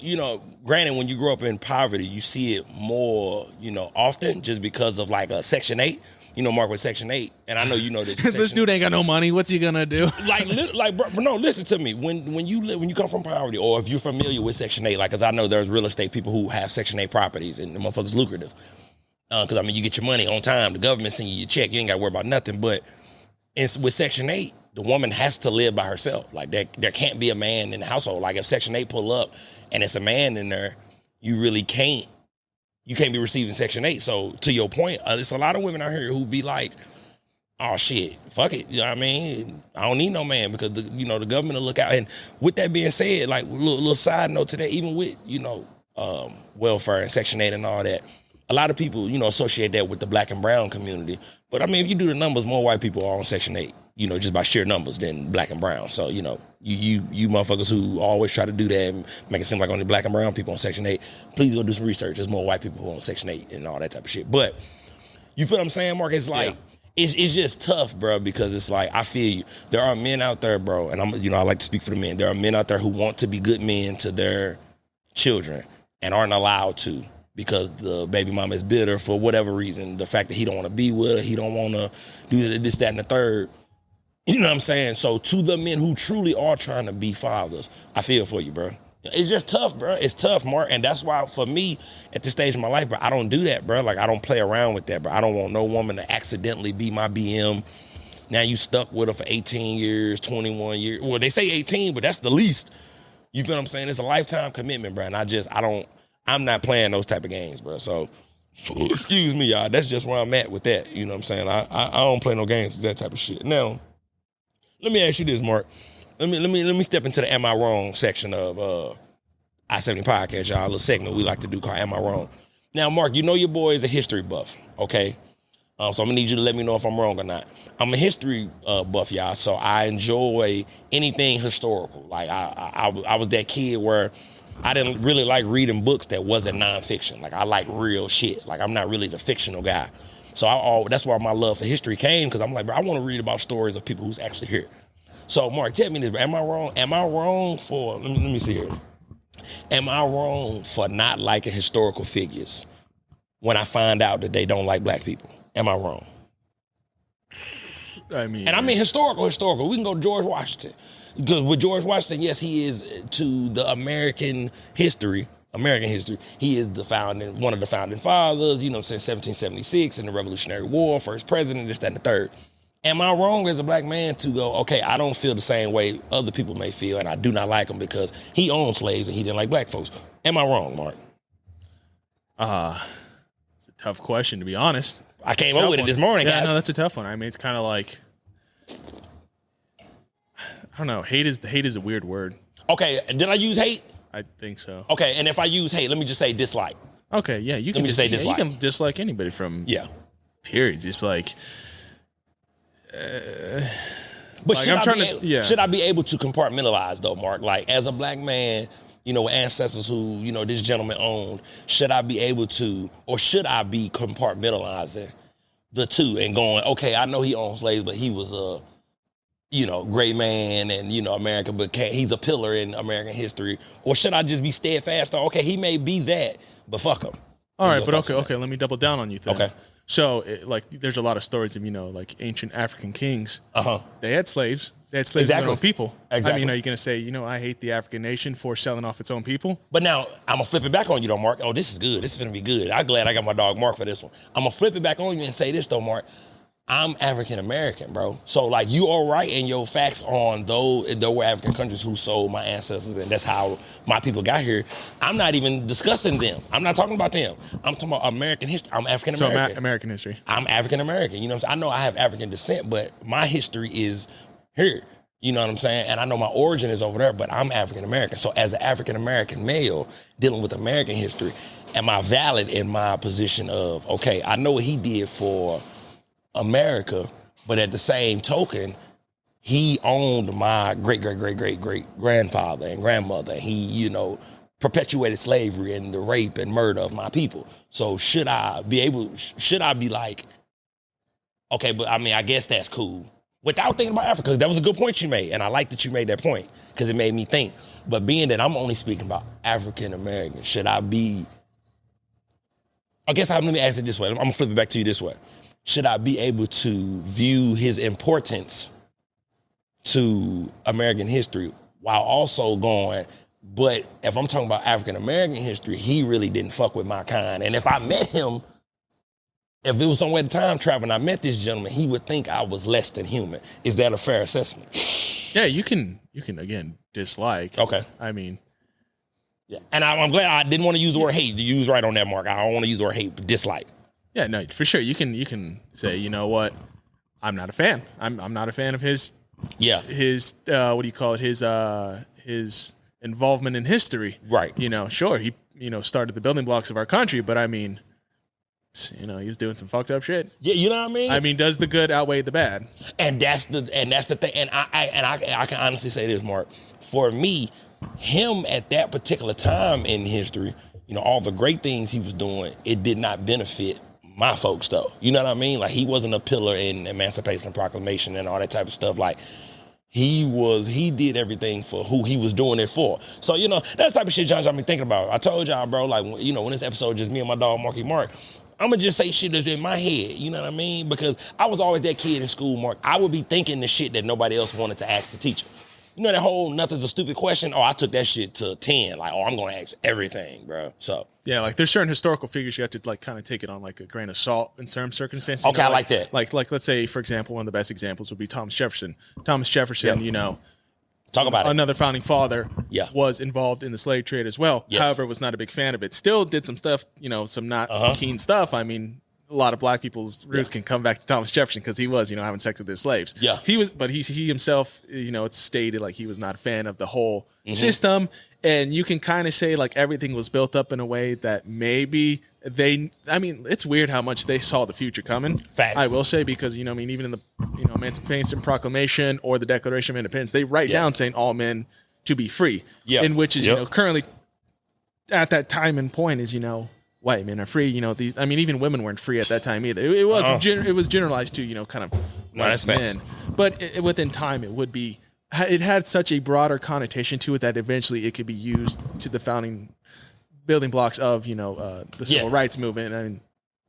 granted, when you grow up in poverty, you see it more, often just because of like a Section 8. Mark with Section 8, and I know you know this. This dude ain't got no money. What's he gonna do? Bro, no, listen to me. When you come from poverty, or if you're familiar with Section 8, like, cause I know there's real estate people who have Section 8 properties, and the motherfuckers lucrative. Because, I mean, you get your money on time. The government send you your check. You ain't got to worry about nothing. But with Section 8, the woman has to live by herself. Like, there can't be a man in the household. Like, if Section 8 pull up and it's a man in there, you really can't. You can't be receiving Section 8. So, to your point, there's a lot of women out here who be like, oh, shit, fuck it. You know what I mean? I don't need no man because, the government will look out. And with that being said, like, little side note to that, even with, welfare and Section 8 and all that, a lot of people, associate that with the black and brown community. But I mean, if you do the numbers, more white people are on Section 8, just by sheer numbers than black and brown. So, you motherfuckers who always try to do that and make it seem like only black and brown people on Section 8, please go do some research. There's more white people who are on Section 8 and all that type of shit. But you feel what I'm saying, Mark? It's like, it's just tough, bro, because it's like, I feel you. There are men out there, bro, and I like to speak for the men. There are men out there who want to be good men to their children and aren't allowed to, because the baby mama is bitter for whatever reason. The fact that he don't want to be with her, he don't want to do this, that, and the third. You know what I'm saying? So to the men who truly are trying to be fathers, I feel for you, bro. It's just tough, bro. It's tough, Mark. And that's why, for me, at this stage of my life, bro, I don't do that, bro. Like, I don't play around with that, bro. I don't want no woman to accidentally be my BM. Now you stuck with her for 18 years, 21 years. Well, they say 18, but that's the least. You feel what I'm saying? It's a lifetime commitment, bro. And I'm not playing those type of games, bro. So, excuse me, y'all. That's just where I'm at with that. You know what I'm saying? I don't play no games with that type of shit. Now, let me ask you this, Mark. Let me step into the Am I Wrong section of I-70 Podcast, y'all. A little segment we like to do called Am I Wrong? Now, Mark, your boy is a history buff, okay? So I'm gonna need you to let me know if I'm wrong or not. I'm a history buff, y'all, so I enjoy anything historical. Like, I was that kid where I didn't really like reading books that wasn't nonfiction. Like, I like real shit. Like, I'm not really the fictional guy. So that's where my love for history came, because I'm like, bro, I want to read about stories of people who's actually here. So, Mark, tell me this, bro. Am I wrong? Am I wrong for, let me see here. Am I wrong for not liking historical figures when I find out that they don't like black people? Am I wrong? I mean historical. We can go to George Washington. Because with George Washington, yes, he is to the American history, he is one of the founding fathers, since 1776 in the Revolutionary War, first president, this, that, and the third. Am I wrong as a black man to go, okay, I don't feel the same way other people may feel, and I do not like him because he owned slaves and he didn't like black folks? Am I wrong, Mark? It's a tough question, to be honest. I came up with it this morning, guys. No, that's a tough one. I mean, it's kind of like, I don't know. Hate is a weird word. Okay, did I use hate? I think so. Okay, and if I use hate, let me just say dislike. Okay, yeah, you can just say dislike. You can dislike anybody from period. Just like, but like should I be able to compartmentalize though, Mark? Like, as a black man, with ancestors who this gentleman owned, should I be able to, or should I be compartmentalizing the two and going, okay, I know he owned slaves, but he was a great man and, America, but he's a pillar in American history? Or should I just be steadfast on, okay, he may be that, but fuck him? All right, but okay, let me double down on you then. Okay. So, there's a lot of stories of, like, ancient African kings. Uh-huh. They had slaves They had slaves of their own people. Exactly. I mean, are you going to say, I hate the African nation for selling off its own people? But now, I'm going to flip it back on you, though, Mark. Oh, this is good. This is going to be good. I'm glad I got my dog Mark for this one. I'm going to flip it back on you and say this, though, Mark. I'm African-American, bro. So, like, you are right in your facts on there were African countries who sold my ancestors, and that's how my people got here. I'm not even discussing them. I'm not talking about them. I'm talking about American history. I'm African-American. So, American history. I'm African-American. You know what I'm saying? I know I have African descent, but my history is here. You know what I'm saying? And I know my origin is over there, but I'm African-American. So, as an African-American male dealing with American history, am I valid in my position of, okay, I know what he did for America, but at the same token, he owned my great-great-great-great-great-grandfather and grandmother. He, perpetuated slavery and the rape and murder of my people. So should I be like, okay, but I mean, I guess that's cool. Without thinking about Africa, because that was a good point you made, and I like that you made that point, because it made me think. But being that I'm only speaking about African-American, should I be, let me ask it this way. I'm going to flip it back to you this way. Should I be able to view his importance to American history while also going, but if I'm talking about African-American history, he really didn't fuck with my kind. And if I met him, if it was some way to time travel and I met this gentleman, he would think I was less than human. Is that a fair assessment? Yeah, you can again, dislike. Okay. I mean. Yeah. And I'm glad I didn't want to use the word hate. You was right on that, Mark. I don't want to use the word hate, but dislike. Yeah, no, for sure. You can say, you know what, I'm not a fan. I'm not a fan of his. Yeah. His what do you call it? His involvement in history. Right. Sure, he started the building blocks of our country, but I mean, he was doing some fucked up shit. Yeah, you know what I mean? I mean, does the good outweigh the bad? And that's the thing. And I can honestly say this, Mark. For me, him at that particular time in history, all the great things he was doing, it did not benefit my folks, though. You know what I mean? Like, he wasn't a pillar in Emancipation Proclamation and all that type of stuff. Like, he did everything for who he was doing it for. So, that's the type of shit John got me thinking about. I told y'all, bro, like, when this episode just me and my dog, Marky Mark, I'm going to just say shit that's in my head. You know what I mean? Because I was always that kid in school, Mark. I would be thinking the shit that nobody else wanted to ask the teacher. That whole nothing's a stupid question? Oh, I took that shit to 10. Like, I'm going to ask everything, bro. So. Yeah, like, there's certain historical figures you have to, like, kind of take it on, like, a grain of salt in certain circumstances. Okay, I like that. Like, let's say, for example, one of the best examples would be Thomas Jefferson. Thomas Jefferson, talk about another founding father, was involved in the slave trade as well. Yes. However, was not a big fan of it. Still did some stuff, some not keen stuff. I mean, a lot of black people's roots can come back to Thomas Jefferson because he was, having sex with his slaves. Yeah. But he himself, it's stated like he was not a fan of the whole system. And you can kind of say like everything was built up in a way that maybe it's weird how much they saw the future coming. Facts. I will say, because, even in the, Emancipation Proclamation or the Declaration of Independence, they write down saying all men to be free. Yeah. In which is, currently at that time and point is, white men are free. Even women weren't free at that time either. It was it was generalized to, kind of that's men. But within time, it had such a broader connotation to it that eventually it could be used to the founding building blocks of, the civil rights movement and,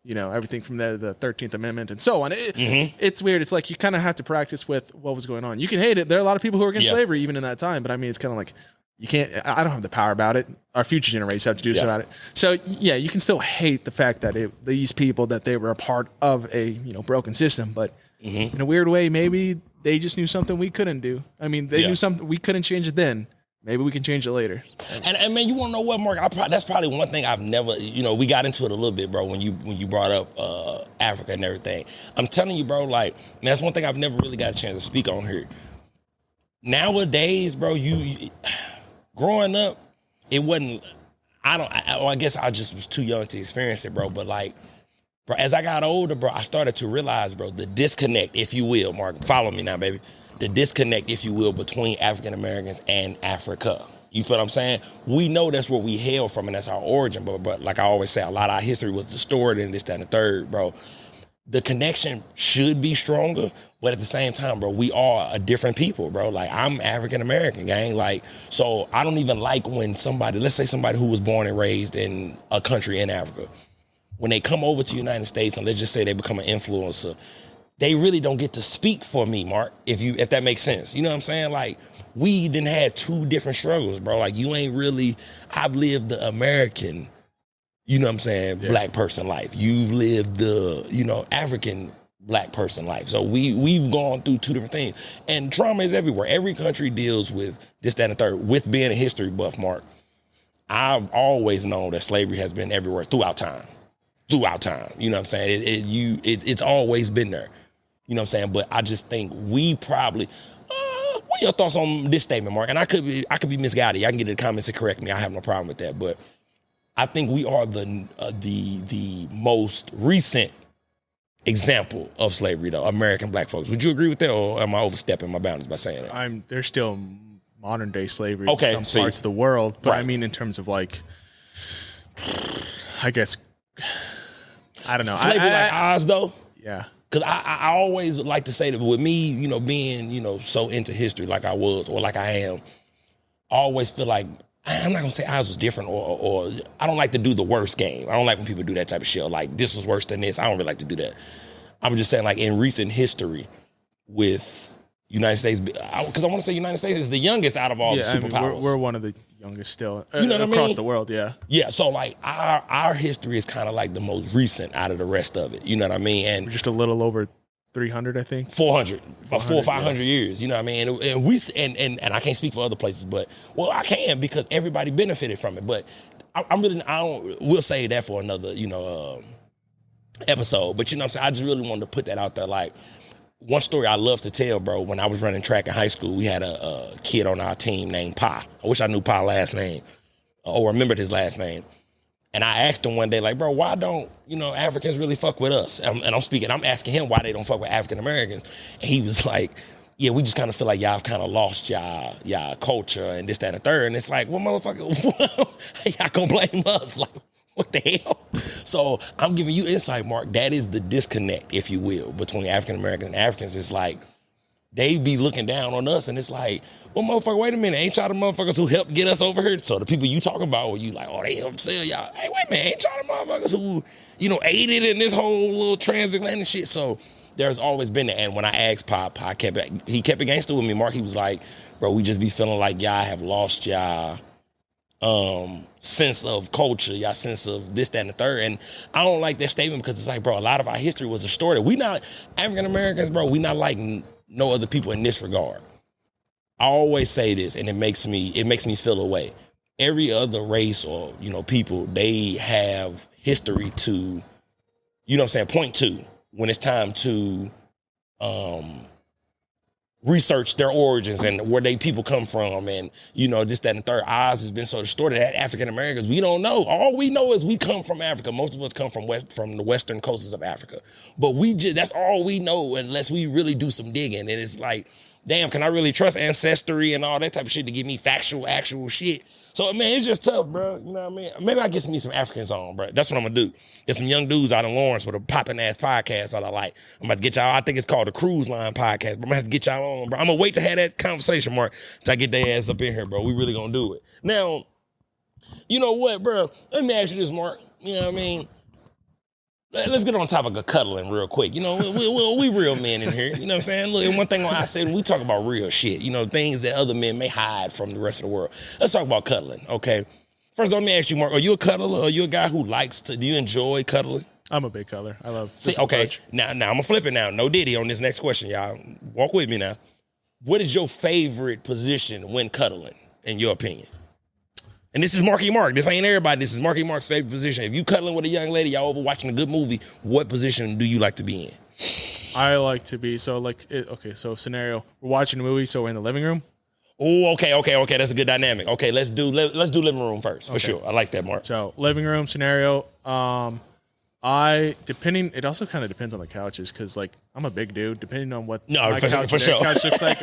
everything from there, the 13th Amendment and so on. It's weird. It's like you kind of have to practice with what was going on. You can hate it. There are a lot of people who are against slavery even in that time, but it's kind of like, you can't, I don't have the power about it. Our future generations have to do something about it. So, yeah, you can still hate the fact that these people, that they were a part of a, broken system. But in a weird way, maybe they just knew something we couldn't do. They knew something we couldn't change it then. Maybe we can change it later. And man, you want to know what, Mark? That's probably one thing I've never, we got into it a little bit, bro, when you brought up Africa and everything. I'm telling you, bro, like, man, that's one thing I've never really got a chance to speak on here. Nowadays, bro, you growing up, it wasn't, I guess I just was too young to experience it, bro. But like, bro, as I got older, bro, I started to realize, bro, the disconnect, if you will, Mark, follow me now, baby. The disconnect, if you will, between African Americans and Africa. You feel what I'm saying? We know that's where we hail from and that's our origin, but like I always say, a lot of our history was distorted and this, that, and the third, bro. The connection should be stronger, but at the same time, bro, we are a different people, bro. Like, I'm African American, gang. Like, so I don't even like when somebody, let's say somebody who was born and raised in a country in Africa, when they come over to the United States and let's just say they become an influencer, they really don't get to speak for me, Mark, if that makes sense. You know what I'm saying? Like, we done had two different struggles, bro. Like, you ain't really, I've lived the American, you know what I'm saying, black person life. You've lived the, African black person life. So we've gone through two different things. And trauma is everywhere. Every country deals with this, that, and the third. With being a history buff, Mark, I've always known that slavery has been everywhere throughout time. You know what I'm saying? It's always been there. You know what I'm saying? But I just think we probably, what are your thoughts on this statement, Mark? And I could be misguided. Y'all can get in the comments and correct me. I have no problem with that. But I think we are the most recent example of slavery, though, American black folks. Would you agree with that, or am I overstepping my boundaries by saying that? There's still modern day slavery in some parts of the world, but I mean in terms of like, I guess, I don't know. Slavery like ours, though? Yeah. Because I always like to say that with me, being, so into history like I was or like I am, I always feel like, I'm not going to say ours was different or I don't like to do the worst game. I don't like when people do that type of shit. Like, this was worse than this. I don't really like to do that. I'm just saying, like, in recent history with United States, because I want to say United States is the youngest out of all the superpowers. We're one of the youngest still across the world, yeah. Yeah, so, like, our history is kind of like the most recent out of the rest of it. You know what I mean? And we're just a little over 300, I think. 400, about 400 or 500 years. You know what I mean? And I can't speak for other places, but I can because everybody benefited from it. But we'll save that for another, episode. But you know what I'm saying? I just really wanted to put that out there. Like, one story I love to tell, bro. When I was running track in high school, we had a kid on our team named Pa. I wish I knew Pa's last name or remembered his last name. And I asked him one day, like, bro, why don't, Africans really fuck with us? And I'm asking him why they don't fuck with African Americans. And he was like, yeah, we just kind of feel like y'all have kind of lost y'all culture and this, that, and the third. And it's like, well, motherfucker, y'all gonna blame us? Like, what the hell? So I'm giving you insight, Mark. That is the disconnect, if you will, between African Americans and Africans. It's like, they be looking down on us, and it's like, well, motherfucker, wait a minute. Ain't y'all the motherfuckers who helped get us over here? So the people you talking about, where you like, oh, they helped sell y'all. Hey, wait a minute. Ain't y'all the motherfuckers who, aided in this whole little transatlantic shit? So there's always been that. And when I asked Pop kept it gangster with me, Mark. He was like, bro, we just be feeling like y'all have lost y'all sense of culture, y'all sense of this, that, and the third. And I don't like that statement because it's like, bro, a lot of our history was distorted. We not African Americans, bro. We not like no other people in this regard. I always say this, and it makes me feel a way. Every other race or people, they have history to, point to when it's time to research their origins and where they people come from, and this, that, and the third. Ours has been so distorted that African Americans, we don't know. All we know is we come from Africa. Most of us come from the western coasts of Africa, but that's all we know unless we really do some digging. And it's like, damn, can I really trust Ancestry and all that type of shit to give me actual shit? So, man, it's just tough, bro. You know what I mean? Maybe I get me some Africans on, bro. That's what I'm going to do. Get some young dudes out in Lawrence with a popping-ass podcast that I like. I'm about to get y'all, I think it's called the Cruise Line Podcast, but I'm going to have to get y'all on, bro. I'm going to wait to have that conversation, Mark, till I get their ass up in here, bro. We really going to do it. Now, you know what, bro? Let me ask you this, Mark. You know what I mean? Let's get on topic of cuddling real quick. We real men in here. You know what I'm saying? Look, and one thing I said, we talk about real shit. Things that other men may hide from the rest of the world. Let's talk about cuddling, okay? First, let me ask you, Mark, are you a cuddler? Or are you a guy who do you enjoy cuddling? I'm a big cuddler. I love okay, now I'm going to flip it now. No Diddy on this next question, y'all. Walk with me now. What is your favorite position when cuddling, in your opinion? And this is Marky Mark. This ain't everybody. This is Marky Mark's favorite position. If you cuddling with a young lady, y'all over watching a good movie, what position do you like to be in? I like to be, so scenario, we're watching a movie, so we're in the living room. Oh, okay. That's a good dynamic. Okay, let's do living room first, for sure. I like that, Mark. So living room scenario, it also kind of depends on the couches, because like I'm a big dude. Depending on what my couch looks like,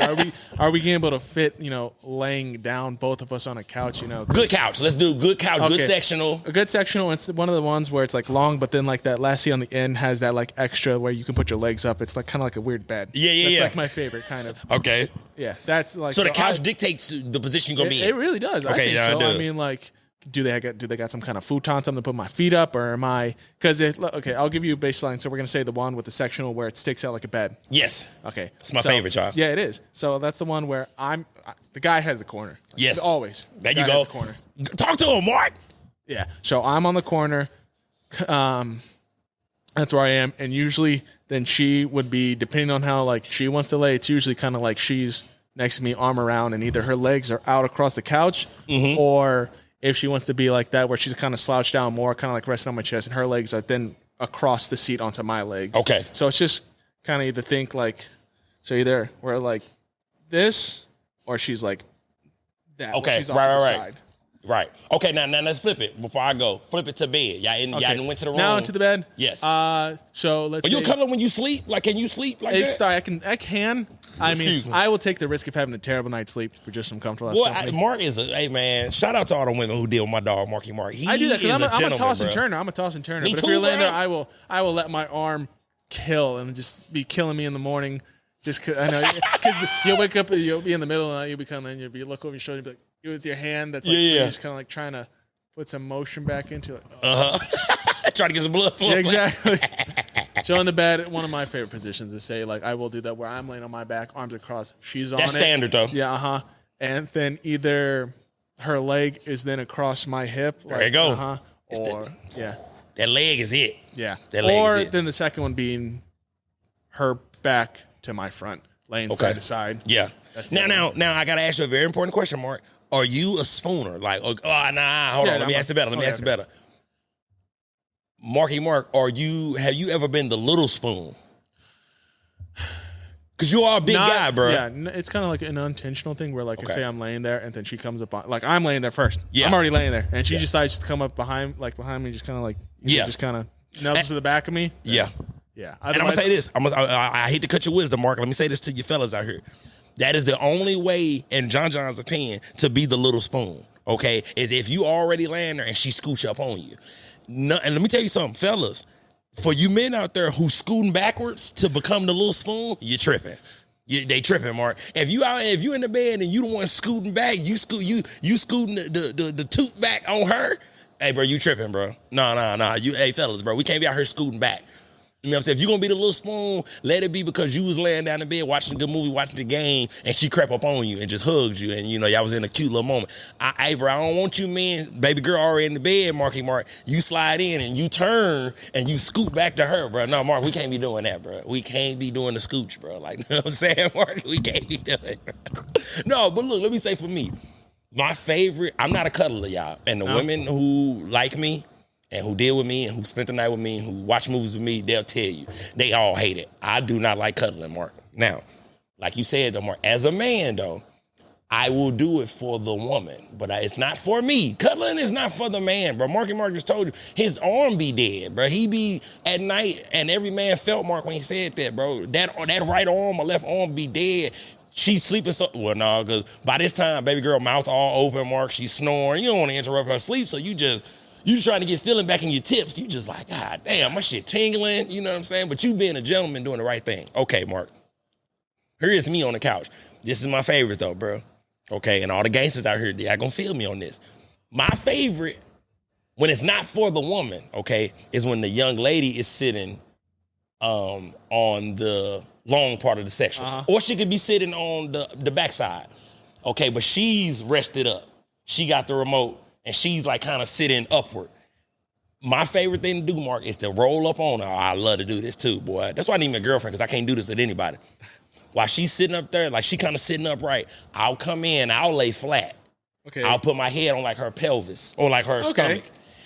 are we able to fit laying down both of us on a couch? Good couch. Let's do good couch. Okay. Good sectional. A good sectional. It's one of the ones where it's like long, but then like that last seat on the end has that like extra where you can put your legs up. It's like kind of like a weird bed. Yeah. That's like my favorite kind of. Okay. Yeah, that's like. So the couch dictates the position you're gonna be in. It really does. Okay, I think so. I mean, like, do they got some kind of futon, something to put my feet up, or am I? Because okay, I'll give you a baseline. So we're gonna say the one with the sectional where it sticks out like a bed. Yes. Okay. It's my favorite, y'all. Yeah, it is. So that's the one where the guy has the corner. Like, yes. Always. There you go. The corner. Talk to him, Mark. Yeah. So I'm on the corner. That's where I am, and usually then she would be, depending on how like she wants to lay. It's usually kind of like she's next to me, arm around, and either her legs are out across the couch, or if she wants to be like that, where she's kind of slouched down more, kind of like resting on my chest, and her legs are then across the seat onto my legs. Okay. So it's just kind of either think like, so either we're like this, or she's like that. Okay. She's off to the side. Right. Okay, now let's flip it before I go. Flip it to bed. Y'all went to the room. Now into the bed? Yes. So let's Are you cuddling when you sleep? Like, can you sleep like that? I can. I mean, I will take the risk of having a terrible night's sleep for just some comfortable company. Mark is hey man, shout out to all the women who deal with my dog, Marky Mark. I do that because I'm a toss and turner. I'm a toss and turner. Me but too, if you're laying bro. there, I will let my arm kill and just be killing me in the morning. Just cause, I know, because you'll wake up, you'll be in the middle of the night, you'll look over your shoulder, and be like, with your hand that's like you're just kind of like trying to put some motion back into it. Trying to get some blood flowing. Yeah, exactly. So in the bed, one of my favorite positions is say like I will do that where I'm laying on my back, arms across, she's on That's it. standard though. Yeah, and then either her leg is then across my hip. There you go. Or that leg is it. Yeah. That leg or is it. Then the second one being her back to my front, laying side to side. Yeah. Now I gotta ask you a very important question, Mark. Are you a spooner? Like, hold on, let me ask it better. Marky Mark, have you ever been the little spoon? Because you are a big guy, bro. Yeah, it's kind of like an unintentional thing where, like, I say I'm laying there, and then she comes up on, like, I'm laying there first. Yeah. I'm already laying there, and she decides to come up behind me, just kind of like, just kind of nuzzles to the back of me. Yeah. Yeah. And I'm gonna say this. I hate to cut your wisdom, Mark. Let me say this to you fellas out here. That is the only way, in John John's opinion, to be the little spoon. Okay, is if you already laying there and she scooch up on you. No, and let me tell you something, fellas. For you men out there who scooting backwards to become the little spoon, you're tripping. They tripping, Mark. If you in the bed and you the one scooting back, you scooting the toot back on her. Hey, bro, you tripping, bro. No. Hey, fellas, bro, we can't be out here scooting back. You know what I'm saying? If you're going to be the little spoon, let it be because you was laying down in bed watching a good movie, watching the game, and she crept up on you and just hugged you, and, y'all was in a cute little moment. Hey, bro, I don't want you, man. Baby girl already in the bed, Marky Mark. You slide in and you turn and you scoot back to her, bro. No, Mark, we can't be doing that, bro. We can't be doing the scooch, bro. Like, you know what I'm saying, Mark? We can't be doing it, bro. No, but look, let me say for me, my favorite, I'm not a cuddler, y'all. And the women who like me, and who deal with me, and who spent the night with me, and who watch movies with me, they'll tell you. They all hate it. I do not like cuddling, Mark. Now, like you said, though, Mark, as a man, though, I will do it for the woman, but it's not for me. Cuddling is not for the man, bro. Marky Mark just told you, his arm be dead, bro. He be at night, and every man felt, Mark, when he said that, bro. That right arm or left arm be dead. She's sleeping because by this time, baby girl mouth all open, Mark. She's snoring. You don't want to interrupt her sleep, so you just trying to get feeling back in your tips. You just like, God damn, my shit tingling. You know what I'm saying? But you being a gentleman doing the right thing. Okay, Mark. Here is me on the couch. This is my favorite though, bro. Okay, and all the gangsters out here, y'all gonna feel me on this. My favorite, when it's not for the woman, okay, is when the young lady is sitting on the long part of the section. Or she could be sitting on the backside. Okay, but she's rested up. She got the remote. And she's like kind of sitting upward. My favorite thing to do, Mark, is to roll up on her. I love to do this too, boy. That's why I need my girlfriend, because I can't do this with anybody. While she's sitting up there, like she kind of sitting upright, I'll come in, I'll lay flat. Okay. I'll put my head on like her pelvis or like her stomach.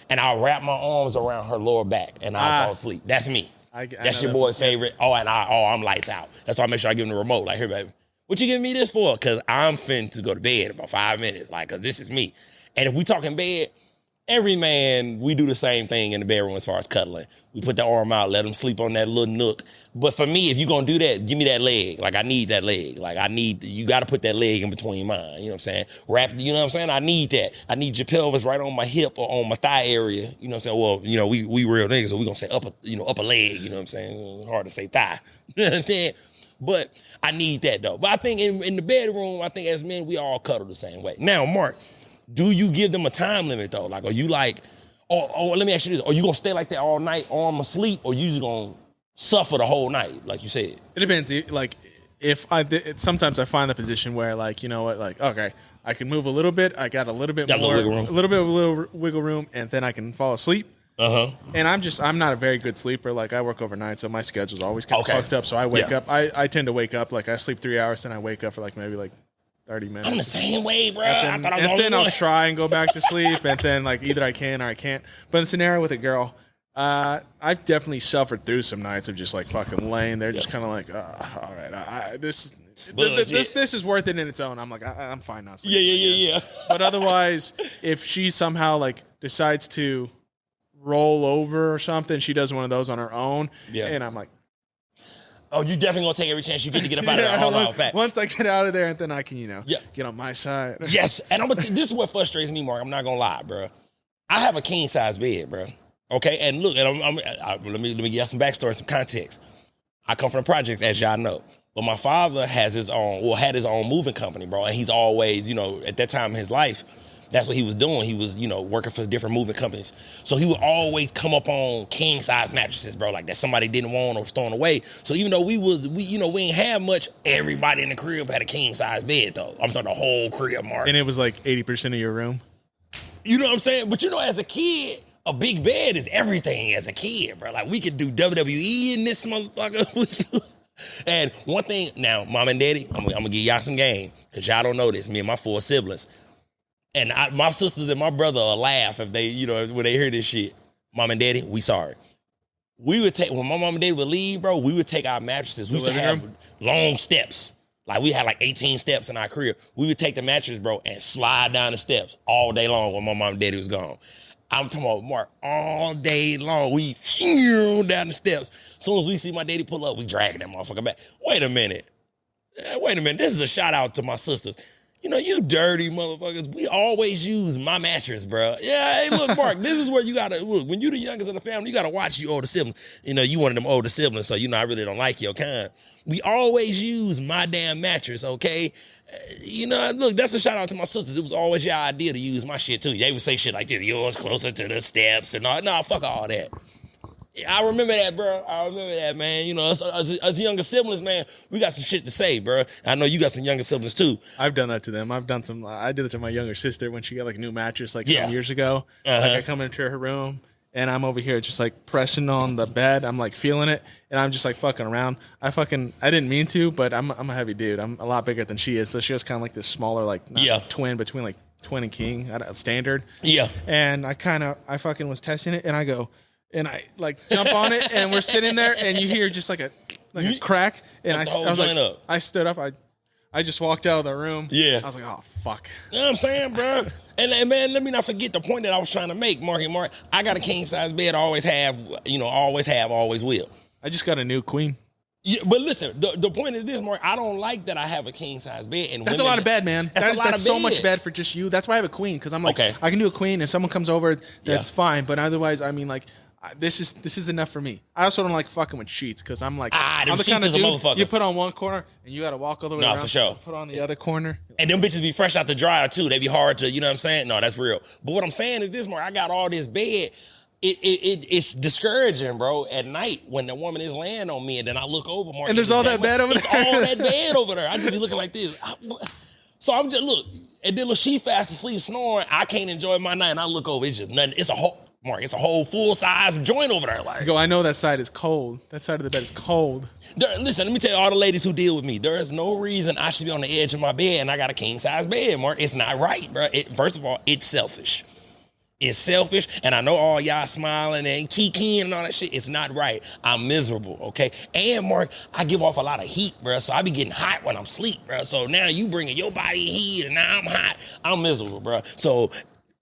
And I'll wrap my arms around her lower back and I'll fall asleep. That's me. That's your boy's favorite. I'm lights out. That's why I make sure I give him the remote. Like, here, baby, what you giving me this for? Because I'm finna to go to bed in about 5 minutes. Like, because this is me. And if we talking bed, every man, we do the same thing in the bedroom as far as cuddling. We put the arm out, let him sleep on that little nook. But for me, if you're going to do that, give me that leg. Like, I need that leg. Like, you got to put that leg in between mine. You know what I'm saying? You know what I'm saying? I need that. I need your pelvis right on my hip or on my thigh area. You know what I'm saying? Well, we real niggas, so we going to say upper leg. You know what I'm saying? Hard to say thigh. You know what I'm saying? But I need that, though. But I think in the bedroom, I think as men, we all cuddle the same way. Now, Mark, do you give them a time limit though? Like, are you like, or let me ask you this: are you gonna stay like that all night, arm asleep, or you just gonna suffer the whole night, like you said? It depends. Like, if sometimes I find the position where, like, you know what, like, okay, I can move a little bit. I got a little bit more, a little bit of wiggle room, and then I can fall asleep. And I'm not a very good sleeper. Like, I work overnight, so my schedule's always kind of fucked up. So I wake up. I tend to wake up, like, I sleep 3 hours, then I wake up for like maybe like 30 minutes. I'm the same way, bro. And then I'll try and go back to sleep, and then like either I can or I can't. But in the scenario with a girl, I've definitely suffered through some nights of just like fucking laying there, just kind of like, all right, this is worth it in its own. I'm like, I'm fine now. Yeah. But otherwise, if she somehow like decides to roll over or something, she does one of those on her own, and I'm like, oh, you definitely gonna take every chance you get to get up out of there. Hold on, fact. Once I get out of there, and then I can, get on my side. Yes, and this is what frustrates me, Mark. I'm not gonna lie, bro. I have a king size bed, bro. Okay, and look, and let me give you some backstory, some context. I come from the projects, as y'all know, but my father had his own moving company, bro, and he's always, at that time in his life, that's what he was doing. He was, working for different moving companies. So he would always come up on king size mattresses, bro, like that somebody didn't want or was throwing away. So even though we ain't have much, everybody in the crib had a king size bed though. I'm talking the whole crib, Mark. And it was like 80% of your room. You know what I'm saying? But as a kid, a big bed is everything as a kid, bro. Like we could do WWE in this motherfucker. And one thing, now, mom and daddy, I'm gonna give y'all some game, because y'all don't know this, me and my 4 siblings. And my sisters and my brother will laugh if they, when they hear this shit. Mom and daddy, we sorry. We would take, when my mom and daddy would leave, bro, we would take our mattresses. We used to have long steps. Like we had like 18 steps in our crib. We would take the mattress, bro, and slide down the steps all day long when my mom and daddy was gone. I'm talking about, Mark, all day long. We down the steps. As soon as we see my daddy pull up, we dragging that motherfucker back. Wait a minute. This is a shout out to my sisters. You dirty motherfuckers. We always use my mattress, bro. Yeah, hey, look, Mark, this is where you gotta look. When you the youngest in the family, you gotta watch your older sibling. You one of them older siblings, so I really don't like your kind. We always use my damn mattress, okay? Look, that's a shout out to my sisters. It was always your idea to use my shit too. They would say shit like this, yours closer to the steps and all. Nah, fuck all that. I remember that, bro. I remember that, man. As younger siblings, man, we got some shit to say, bro. I know you got some younger siblings too. I've done that to them. I did it to my younger sister when she got like a new mattress some years ago. Like I come into her room and I'm over here just like pressing on the bed. I'm like feeling it and I'm just like fucking around. I didn't mean to, but I'm a heavy dude. I'm a lot bigger than she is. So she was kind of like this smaller, like twin between like twin and king standard. Yeah. And I fucking was testing it and I go, and I like jump on it, and we're sitting there, and you hear just like a crack, and I was like, I stood up, I just walked out of the room. Yeah, I was like, oh fuck. You know what I'm saying, bro? And man, let me not forget the point that I was trying to make, Mark. I got a king size bed, always have, always will. I just got a new queen. Yeah, but listen, the point is this, Mark. I don't like that I have a king size bed, and that's a lot of bed, man. That's so much bed for just you. That's why I have a queen, because I'm like, I can do a queen. If someone comes over, that's fine. But otherwise, I mean, like. This is enough for me. I also don't like fucking with sheets because I'm like, I'm the kind of dude you put on one corner and you got to walk all the way around. No, for sure. Put on the other corner. And them bitches be fresh out the dryer too. They be hard to, you know what I'm saying? No, that's real. But what I'm saying is this, Mark. I got all this bed. It's discouraging, bro, at night when the woman is laying on me and then I look over, Mark. And there's all that bed over there. It's all that bed over there. I just be looking like this. So I'm just, look, and then look, she fast asleep snoring. I can't enjoy my night and I look over. It's just nothing. It's a whole... Mark, it's a whole full-size joint over there. Like, I know that side is cold. That side of the bed is cold. Listen, let me tell you, all the ladies who deal with me, there is no reason I should be on the edge of my bed and I got a king-size bed, Mark. It's not right, bro. First of all, it's selfish. It's selfish, and I know all y'all smiling and kikiing and all that shit. It's not right. I'm miserable, okay? And, Mark, I give off a lot of heat, bro, so I be getting hot when I'm asleep, bro. So now you bringing your body heat, and now I'm hot. I'm miserable, bro. So...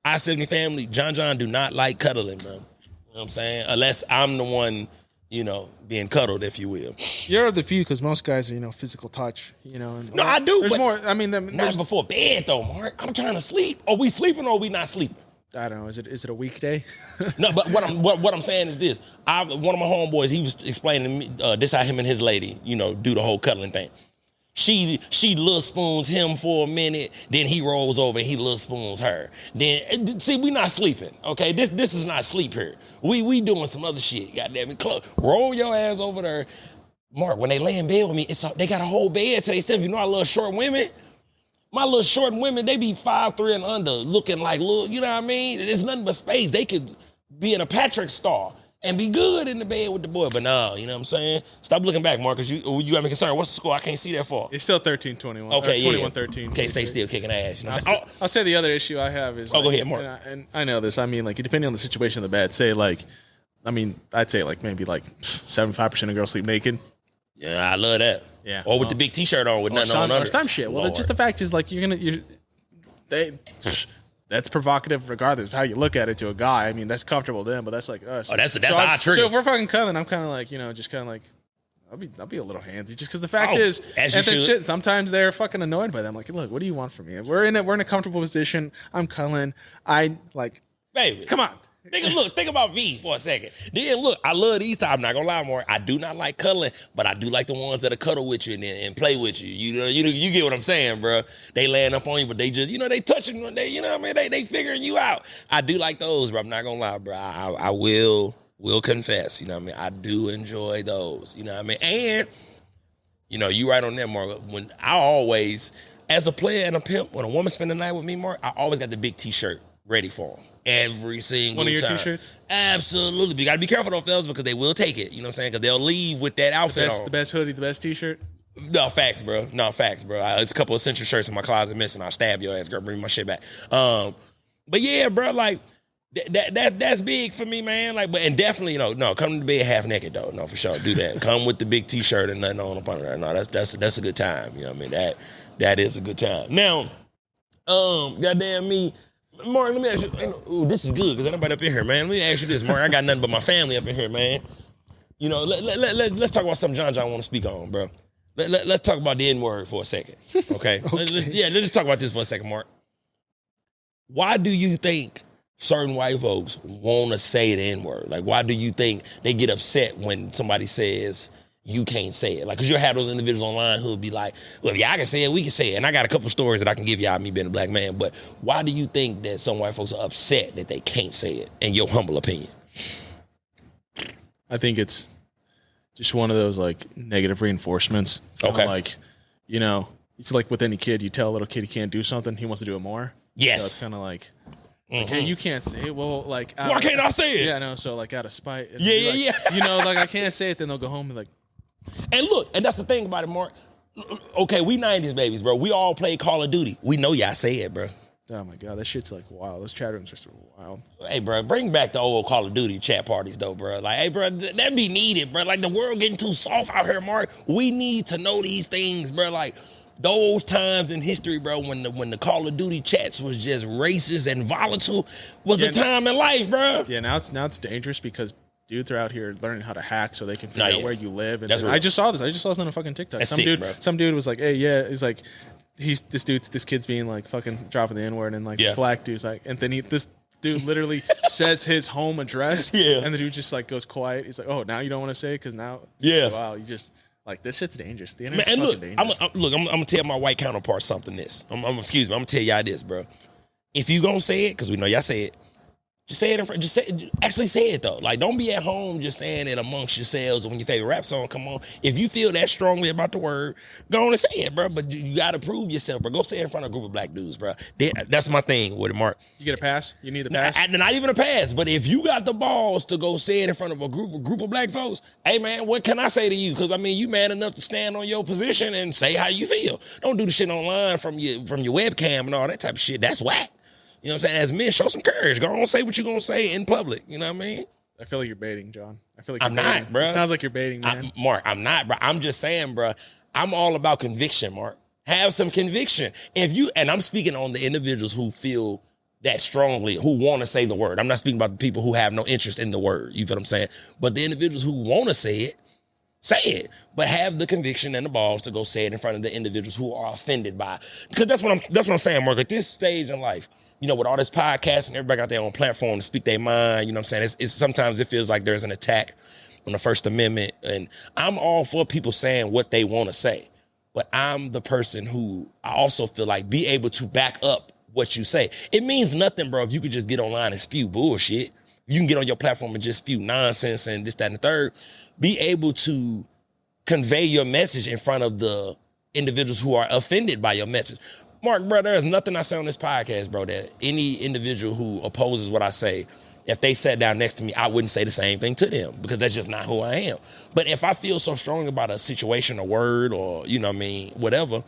I-70 family, John do not like cuddling, bro. You know what I'm saying? Unless I'm the one, being cuddled, if you will. You're of the few, because most guys are, physical touch, And, no, I do. There's more. I mean, not before bed, though, Mark. I'm trying to sleep. Are we sleeping or are we not sleeping? I don't know. Is it a weekday? No, but what I'm saying is this. One of my homeboys, he was explaining to me this how him and his lady, do the whole cuddling thing. She little spoons him for a minute, then he rolls over and he little spoons her. Then see, we not sleeping, okay? This is not sleep here. We doing some other shit. Goddamn it, roll your ass over there. Mark, when they lay in bed with me, they got a whole bed to themselves. You know I love short women? My little short women, they be 5'3" and under, looking like little, you know what I mean? There's nothing but space. They could be in a Patrick star and be good in the bed with the boy, but no, you know what I'm saying? Stop looking back, Marcus. You got me concerned. What's the score? I can't see that far. It's still 13-21. Okay, 21-13. Can't stay still kicking ass. You know I'll say the other issue I have is... go ahead, Mark. And I know this. I mean, like, depending on the situation of the bed, I'd say, like, maybe, like, 75% of girls sleep naked. Yeah, I love that. Yeah. Or with the big T-shirt on with nothing on under. Or some shit. Well, just the fact is, like, that's provocative regardless of how you look at it to a guy. I mean, that's comfortable to them, but that's like us. Oh, that's how I trigger. So if we're fucking cuddling, I'm kind of like, just kind of like, I'll be a little handsy just because the fact is, and this shit, sometimes they're fucking annoyed by them. Like, look, what do you want from me? We're in a comfortable position. I'm cuddling. Baby, come on. Think about me for a second. Then look, I love these times. I'm not gonna lie, more. I do not like cuddling, but I do like the ones that'll cuddle with you and play with you. You get what I'm saying, bro? They laying up on you, but they just, they touching you. They, you know what I mean? They figuring you out. I do like those, bro. I'm not gonna lie, bro. I will confess. You know what I mean? I do enjoy those. You know what I mean? And you right on that, Mark. When I always, as a player and a pimp, when a woman spend the night with me, Mark, I always got the big T-shirt ready for them. Every single time. One of your T-shirts? Absolutely. You got to be careful though, fellas, because they will take it. You know what I'm saying? Because they'll leave with that outfit on. The best hoodie, the best T-shirt? No, facts, bro. There's a couple of essential shirts in my closet missing. I'll stab your ass, girl. Bring my shit back. But yeah, bro, like, that's big for me, man. Like, and definitely, come to bed half naked though. No, for sure. Do that. Come with the big T-shirt and nothing on up under there. No, that's a good time. You know what I mean? That is a good time. Now, goddamn me. Mark, let me ask you. Ooh, this is good because anybody up in here, man. Let me ask you this, Mark. I got nothing but my family up in here, man. Let's talk about something John want to speak on, bro. Let's talk about the N-word for a second, okay? Okay. Let's just talk about this for a second, Mark. Why do you think certain white folks want to say the N-word? Like, why do you think they get upset when somebody says you can't say it? Like, because you'll have those individuals online who'll be like, well, if y'all can say it, we can say it. And I got a couple stories that I can give y'all, me being a black man. But why do you think that some white folks are upset that they can't say it, in your humble opinion? I think it's just one of those, like, negative reinforcements. Okay. Like, it's like with any kid. You tell a little kid he can't do something, he wants to do it more. Yes. So it's kind of like, hey, you can't say it. Well, like, why can't I say it? Yeah, no. So, like, out of spite. Yeah. Like, I can't say it. Then they'll go home and like. And look, and that's the thing about it, Mark. Okay, we 90s babies, bro. We all play Call of Duty. We know y'all say it, bro. Oh my God, that shit's like wild. Those chat rooms are so wild. Hey, bro, bring back the old Call of Duty chat parties, though, bro. Like, hey, bro, that be needed, bro. Like, the world getting too soft out here, Mark. We need to know these things, bro. Like, those times in history, bro, when the Call of Duty chats was just racist and volatile, was a time in life, bro. Yeah, now it's dangerous because dudes are out here learning how to hack so they can figure out where you live. And I just saw this. I just saw this on a fucking TikTok. That's some dude was like, hey, yeah, he's like, this kid's being like fucking dropping the N-word, and like this black dude's like, and then this dude literally says his home address. Yeah. And the dude just like goes quiet. He's like, oh, now you don't want to say it because now, wow, you just. Like, this shit's dangerous. The internet's fucking dangerous. I'm gonna tell my white counterparts something. I'm gonna tell y'all this, bro. If you gonna say it, because we know y'all say it, just say it in front. Actually say it though. Like, don't be at home just saying it amongst yourselves when your favorite rap song come on. If you feel that strongly about the word, go on and say it, bro. But you gotta prove yourself, bro. Go say it in front of a group of black dudes, bro. That's my thing with it, Mark. You get a pass. You need a pass. Not even a pass. But if you got the balls to go say it in front of a group of black folks, hey man, what can I say to you? Because I mean, you man enough to stand on your position and say how you feel. Don't do the shit online from your webcam and all that type of shit. That's whack. You know what I'm saying? As men, show some courage. Go on, say what you're going to say in public. You know what I mean? I feel like you're baiting, John. I feel like I'm not, bro. It sounds like you're baiting, man. Mark, I'm not, bro. I'm just saying, bro, I'm all about conviction, Mark. Have some conviction. And I'm speaking on the individuals who feel that strongly, who want to say the word. I'm not speaking about the people who have no interest in the word. You feel what I'm saying? But the individuals who want to say it, but have the conviction and the balls to go say it in front of the individuals who are offended by it. Because that's what I'm saying, Mark. At this stage in life, with all this podcast and everybody got their own platform to speak their mind, you know what I'm saying? It's sometimes it feels like there's an attack on the First Amendment, and I'm all for people saying what they want to say. but I'm the person who I also feel like be able to back up what you say. It means nothing, bro, if you could just get online and spew bullshit. You can get on your platform and just spew nonsense and this, that, and the third. Be able to convey your message in front of the individuals who are offended by your message. Mark, bro, there's nothing I say on this podcast, bro, that any individual who opposes what I say, if they sat down next to me, I wouldn't say the same thing to them because that's just not who I am. But if I feel so strong about a situation, a word, or, you know what I mean, whatever,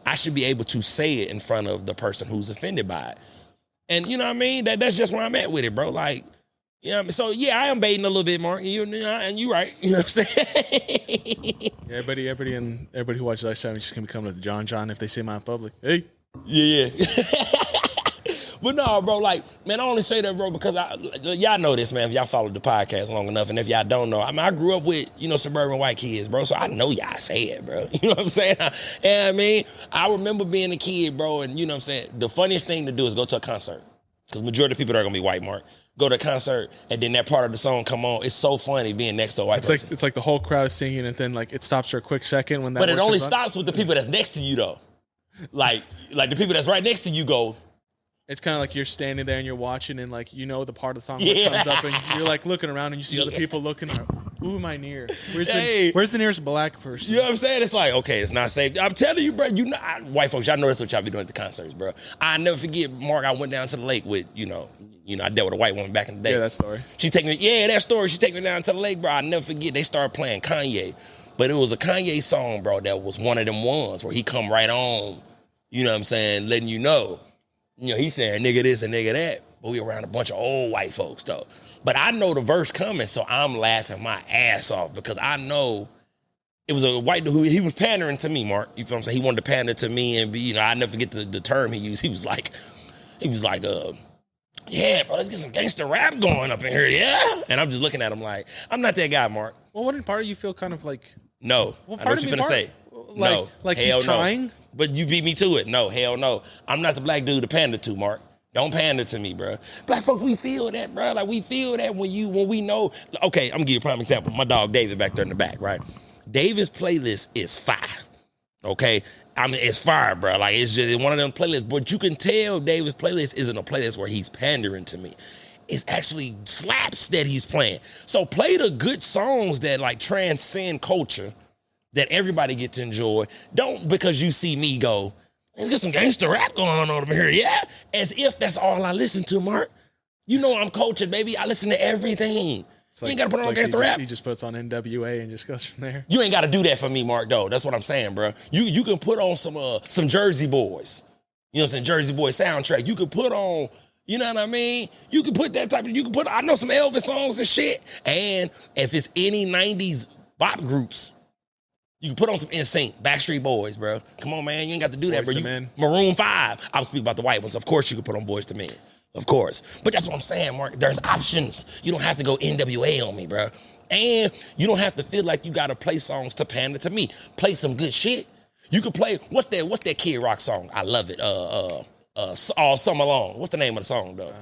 I should be able to say it in front of the person who's offended by it. And you know what I mean? That's just where I'm at with it, bro. Like, you know what I mean? So yeah, I am baiting a little bit, Mark. And you're right. You know what I'm saying? Yeah, everybody who watches I-70 just gonna be coming to the John if they see my in public. Hey. Yeah. But no, bro, like, man, I only say that, bro, because y'all know this, man, if y'all followed the podcast long enough. And if y'all don't know, I mean, I grew up with, suburban white kids, bro. So I know y'all say it, bro. You know what I'm saying? And I mean, I remember being a kid, bro. And you know what I'm saying? The funniest thing to do is go to a concert. Because majority of the people are going to be white, Mark. Go to a concert, and then that part of the song come on. It's so funny being next to a white person. It's like the whole crowd is singing, and then like it stops for a quick second when that. But it only stops with the people that's next to you, though. Like the people that's right next to you go. It's kind of like you're standing there and you're watching, and like the part of the song that comes up, and you're like looking around, and you see other people looking. Like, who am I near? Where's the nearest black person? You know what I'm saying? It's like, okay, it's not safe. I'm telling you, bro. White folks, y'all know that's what y'all be doing at the concerts, bro. I never forget, Mark. I went down to the lake with, I dealt with a white woman back in the day. Yeah, that story. She take me down to the lake, bro. I never forget. They started playing Kanye, but it was a Kanye song, bro. That was one of them ones where he come right on. You know what I'm saying? Letting you know. He saying nigga this and nigga that, but we around a bunch of old white folks though. But I know the verse coming, so I'm laughing my ass off because I know it was a white dude who he was pandering to me, Mark. You feel what I'm saying? He wanted to pander to me and be, I never forget the term he used. He was like, yeah, bro, let's get some gangster rap going up in here, yeah? And I'm just looking at him like, I'm not that guy, Mark. Well, wouldn't part of you feel kind of like... No, I know what you're finna say. No, like he's trying? No. But you beat me to it. No, hell no. I'm not the black dude to pander to, Mark. Don't pander to me, bro. Black folks, we feel that, bro. Like, we feel that when we know. Okay, I'm going to give you a prime example. My dog, David, back there in the back, right? David's playlist is fire, okay? I mean, it's fire, bro. Like, it's just one of them playlists. But you can tell David's playlist isn't a playlist where he's pandering to me. It's actually slaps that he's playing. So play the good songs that, like, transcend culture that everybody get to enjoy. Don't, because you see me go, let's get some gangster rap going on over here, yeah? As if that's all I listen to, Mark. I'm cultured, baby. I listen to everything. You ain't got to put on gangster rap. He just puts on NWA and just goes from there. You ain't got to do that for me, Mark, though. That's what I'm saying, bro. You can put on some Jersey Boys. You know what I'm saying? Jersey Boys soundtrack. You can put on, you know what I mean? You can put that type of, I know some Elvis songs and shit. And if it's any 90s bop groups, you can put on some NSYNC, Backstreet Boys, bro. Come on, man. You ain't got to do that, bro. Maroon 5. I'm speaking about the white ones. Of course you can put on Boys to Men. Of course. But that's what I'm saying, Mark. There's options. You don't have to go NWA on me, bro. And you don't have to feel like you got to play songs to pander to me. Play some good shit. You can play, what's that Kid Rock song? I love it. All Summer Long. What's the name of the song, though?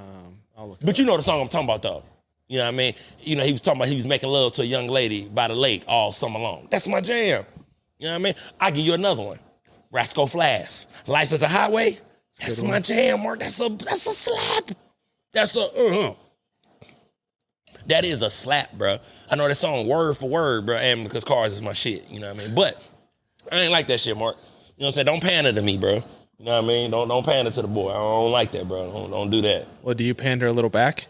But you know the song I'm talking about, though. You know what I mean? He was talking about he was making love to a young lady by the lake all summer long. That's my jam. You know what I mean? I'll give you another one. Rascal Flash. Life is a Highway. That's my jam, Mark. That's a slap. That is a slap, bro. I know that song word for word, bro, and because cars is my shit. You know what I mean? But I ain't like that shit, Mark. You know what I'm saying? Don't pander to me, bro. You know what I mean? Don't pander to the boy. I don't like that, bro. Don't do that. Well, do you pander a little back?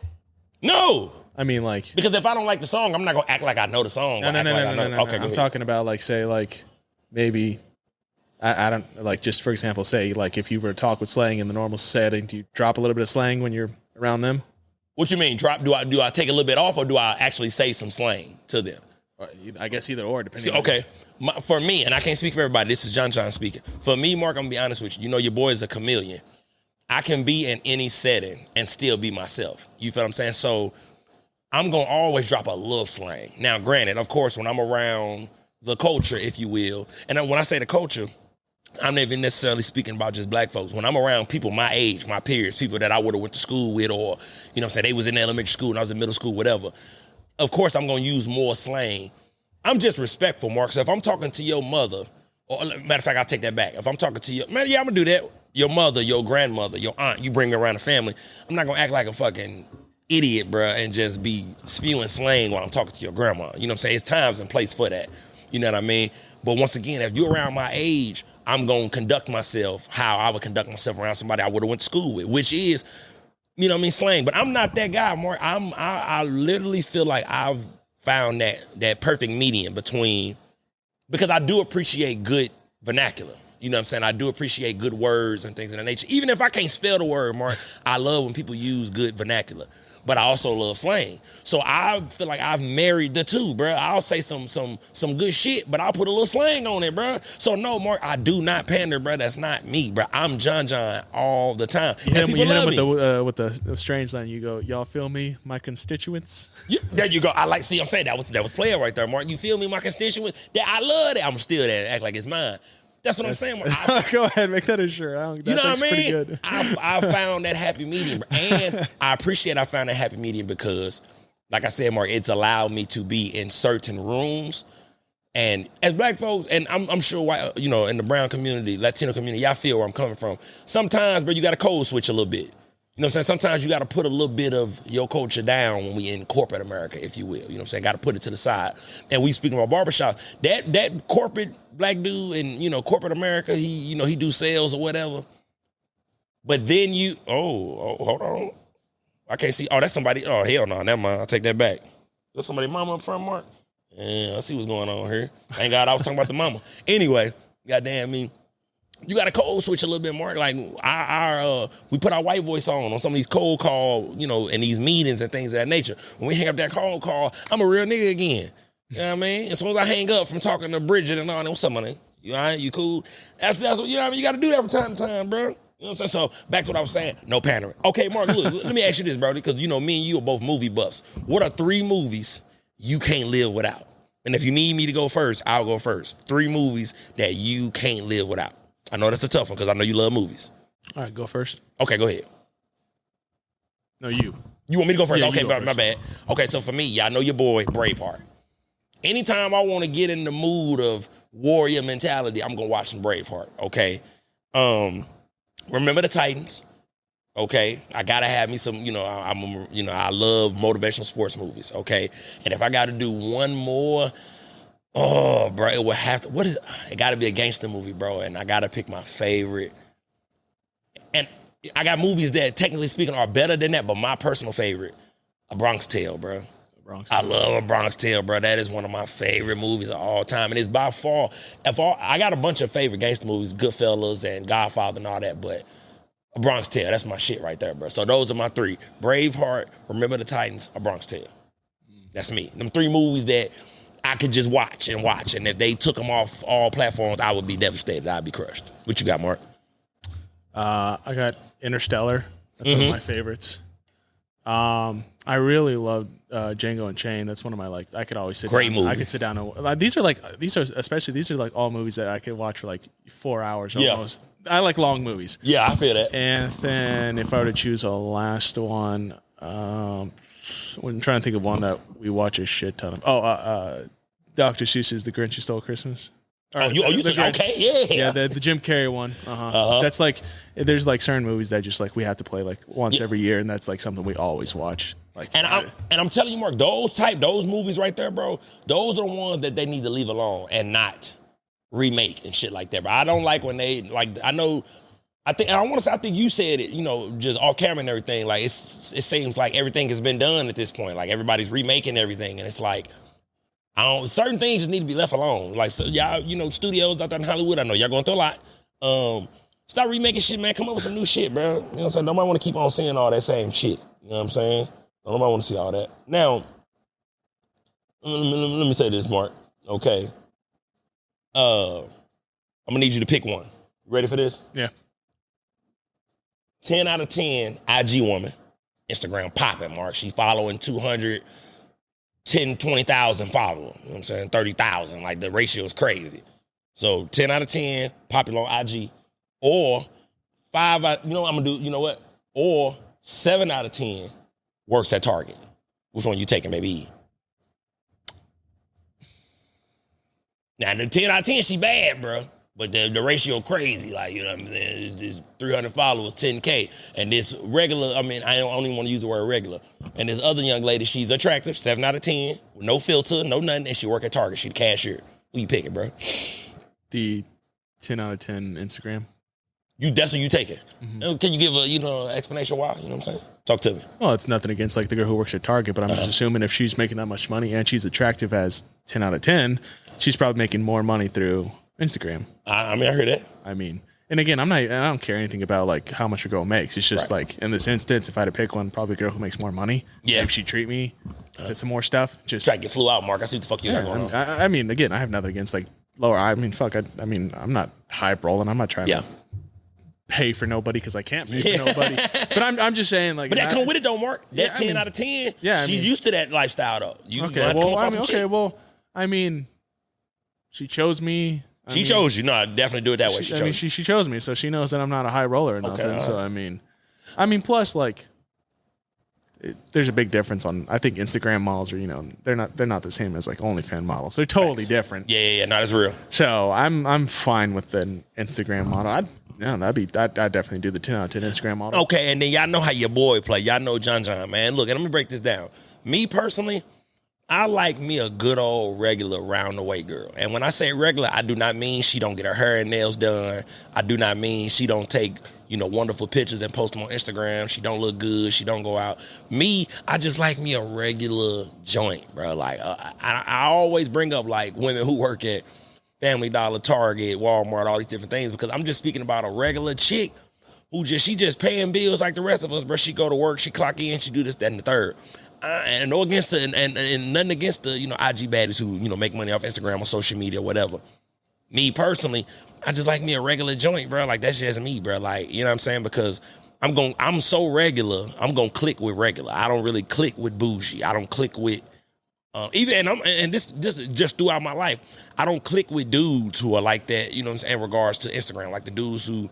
No. I mean, like... Because if I don't like the song, I'm not going to act like I know the song. No. Okay, I'm talking about, like, say, like, maybe... I don't... Like, just for example, say, like, if you were to talk with slang in the normal setting, do you drop a little bit of slang when you're around them? What you mean? Drop? Do I take a little bit off, or do I actually say some slang to them? I guess either or, depending on... Okay. For me, and I can't speak for everybody, this is John speaking. For me, Mark, I'm going to be honest with you. Your boy is a chameleon. I can be in any setting and still be myself. You feel what I'm saying? So... I'm going to always drop a little slang. Now, granted, of course, when I'm around the culture, if you will, and when I say the culture, I'm not even necessarily speaking about just black folks. When I'm around people my age, my peers, people that I would have went to school with, or, you know what I'm saying, they was in elementary school and I was in middle school, whatever, of course, I'm going to use more slang. I'm just respectful, Mark. So if I'm talking to your mother Or, matter of fact, I'll take that back. If I'm talking to you, man, yeah, I'm gonna do that. Your mother, your grandmother, your aunt, you bring me around the family. I'm not gonna act like a fucking idiot, bro, and just be spewing slang while I'm talking to your grandma. You know what I'm saying? It's times and place for that. You know what I mean? But once again, if you're around my age, I'm gonna conduct myself how I would conduct myself around somebody I would have went to school with, which is, you know what I mean, slang. But I'm not that guy, Mark. I literally feel like I've found that perfect medium between, because I do appreciate good vernacular. You know what I'm saying? I do appreciate good words and things of that nature. Even if I can't spell the word, Mark, I love when people use good vernacular. But I also love slang. So I feel like I've married the two, bro. I'll say some good shit, but I'll put a little slang on it, bro. So no, Mark, I do not pander, bro. That's not me, bro. I'm John all the time. You hit him with the strange line. You go, y'all feel me, my constituents? Yeah, there you go. I'm saying that was player right there, Mark. You feel me, my constituents? I love that. I'm still that. Act like it's mine. That's what I'm saying. Go ahead, make that a shirt. You know what I mean? Good. I found that happy medium, and I appreciate I found that happy medium because, like I said, Mark, it's allowed me to be in certain rooms, and as black folks, and I'm sure white, you know, in the brown community, Latino community, y'all feel where I'm coming from. Sometimes, bro, you got to code switch a little bit. You know what I'm saying? Sometimes you got to put a little bit of your culture down when we in corporate America, if you will. You know what I'm saying? Got to put it to the side. And we speaking about barbershop. That corporate black dude in, you know, corporate America, he do sales or whatever. But then hold on. I can't see. Oh, that's somebody. Oh, hell no. Never mind. I'll take that back. That's somebody mama up front, Mark? Yeah, I see what's going on here. Thank God I was talking about the mama. Anyway, goddamn me. You got to code switch a little bit more. Like we put our white voice on some of these cold call, you know, and these meetings and things of that nature. When we hang up that cold call, I'm a real nigga again. You know what I mean? As soon as I hang up from talking to Bridget and all that, what's up, money? You all right? You cool? That's what, you know what I mean? You got to do that from time to time, bro. You know what I'm saying? So back to what I was saying. No pandering. Okay, Mark, look, let me ask you this, bro, because you know me and you are both movie buffs. What are 3 movies you can't live without? And if you need me to go first, I'll go first. 3 movies that you can't live without. I know that's a tough one because I know you love movies. All right, go first. Okay, go ahead. No, you. You want me to go first? Yeah, okay, my bad. Okay, so for me, y'all know your boy, Braveheart. Anytime I want to get in the mood of warrior mentality, I'm going to watch some Braveheart, okay? Remember the Titans, okay? I got to have me some, you know, I love motivational sports movies, okay? And if I got to do one more... Oh, bro, it would have to, it got to be a gangster movie, bro, and I got to pick my favorite. And I got movies that, technically speaking, are better than that, but my personal favorite, A Bronx Tale, bro. I love A Bronx Tale, bro. That is one of my favorite movies of all time, and it's by far, I got a bunch of favorite gangster movies, Goodfellas and Godfather and all that, but A Bronx Tale, that's my shit right there, bro. So those are my 3. Braveheart, Remember the Titans, A Bronx Tale. That's me. Them 3 movies that I could just watch, and if they took them off all platforms, I would be devastated. I'd be crushed. What you got, Mark? I got Interstellar. That's one of my favorites. I really love Django Unchained. That's one of my, like, I could always sit Great down. movie. I could sit down and these are like all movies that I could watch for like 4 hours almost. Yeah. I like long movies. Yeah, I feel that. And then if I were to choose a last one, I'm trying to think of one that we watch a shit ton of. Dr. Seuss's The Grinch Who Stole Christmas. You took, okay, yeah. Yeah, the Jim Carrey one. That's like, there's like certain movies that just like we have to play like once every year, and that's like something we always watch. Like, I'm telling you, Mark, those movies right there, bro, those are the ones that they need to leave alone and not remake and shit like that. But I don't like when they, like, I think you said it, you know, just off camera and everything. Like, it seems like everything has been done at this point. Like, everybody's remaking everything, and it's like, certain things just need to be left alone. Like, so y'all, you know, studios out there in Hollywood, I know y'all going through a lot. Stop remaking shit, man. Come up with some new shit, bro. You know what I'm saying? Nobody want to keep on seeing all that same shit. You know what I'm saying? Nobody want to see all that. Now, let me say this, Mark. Okay. I'm gonna need you to pick one. You ready for this? Yeah. 10 out of 10, IG woman. Instagram popping, Mark. She following 20,000 followers. You know what I'm saying? 30,000. Like, the ratio is crazy. So 10 out of 10, popular on IG. Or 5 out, you know what I'm gonna do? You know what? Or 7 out of 10 works at Target. Which one you taking, baby? Now, the 10 out of 10, she bad, bro. But the ratio crazy, like, you know what I'm saying? It's 300 followers, 10K. And this regular, I mean, I don't even want to use the word regular. And this other young lady, she's attractive, 7 out of 10, with no filter, no nothing, and she work at Target. She the cashier. Who you picking, bro? The 10 out of 10 Instagram. That's what you taking. Mm-hmm. Can you give a, explanation why? You know what I'm saying? Talk to me. Well, it's nothing against, like, the girl who works at Target, but I'm just assuming if she's making that much money and she's attractive as 10 out of 10, she's probably making more money through Instagram. I mean, I heard that. I mean, and again, I don't care anything about like how much a girl makes. It's just like in this instance, if I had to pick one, probably a girl who makes more money. Yeah. Maybe she'd treat me to some more stuff. Just try to get flew out, Mark. I see what the fuck you got going on. I mean, again, I have nothing against like lower. I mean, fuck. I mean, I'm not hype rolling. I'm not trying to pay for nobody because I can't pay for nobody. But I'm just saying like. But that come with it though, Mark. That 10 out of 10. Yeah. She's used to that lifestyle though. I mean, she chose me. She chose you. No, I definitely do it that way. She chose me, so she knows that I'm not a high roller or nothing. Okay, so I mean, plus like, there's a big difference on. I think Instagram models are, they're not the same as like OnlyFans models. They're totally different. Yeah, not as real. So I'm fine with the Instagram model. I'd definitely do the 10 out of 10 Instagram model. Okay, and then y'all know how your boy play. Y'all know John, man. Look, and let me break this down. Me personally, I like me a good old regular round the way girl. And when I say regular, I do not mean she don't get her hair and nails done. I do not mean she don't take, wonderful pictures and post them on Instagram. She don't look good. She don't go out. Me, I just like me a regular joint, bro. Like, I always bring up, like, women who work at Family Dollar, Target, Walmart, all these different things, because I'm just speaking about a regular chick who she just paying bills like the rest of us, bro. She go to work, she clock in, she do this, that, and the third. And no against the and nothing against the IG baddies who make money off Instagram or social media or whatever. Me personally, I just like me a regular joint, bro. Like that's just me, bro. Like what I'm saying, because I'm so regular. I'm gonna click with regular. I don't really click with bougie. I don't click with this just throughout my life. I don't click with dudes who are like that. You know what I'm saying, in regards to Instagram, like the dudes who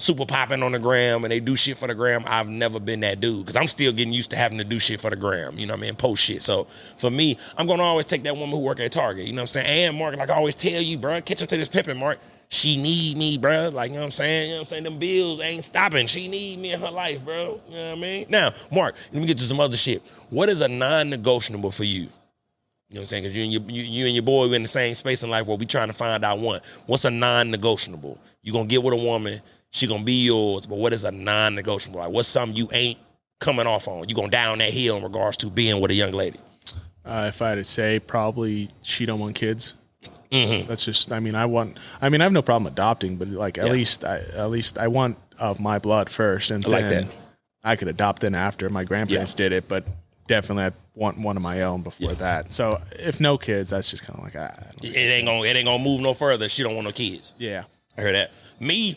super popping on the gram and they do shit for the gram. I've never been that dude because I'm still getting used to having to do shit for the gram, post shit. So for me, I'm going to always take that woman who work at Target, you know what I'm saying? And Mark, like I always tell you, bro, catch up to this pimping, Mark. She need me, bro. Like, you know what I'm saying? Them bills ain't stopping. She need me in her life, bro. You know what I mean? Now, Mark, let me get to some other shit. What is a non-negotiable for you? You know what I'm saying? Because you and your boy, we're in the same space in life where we trying to find out one. What's a non-negotiable? You going to get with a woman, she gonna be yours, but what is a non-negotiable? Like, what's something you ain't coming off on? You gonna down that hill in regards to being with a young lady? If I had to say, probably she don't want kids. Mm-hmm. That's just. I have no problem adopting, but like at least I want of my blood first, and then I could adopt in after. My grandparents did it, but definitely I want one of my own before that. So if no kids, that's just kind of like it ain't gonna move no further. She don't want no kids. Yeah, I heard that. Me.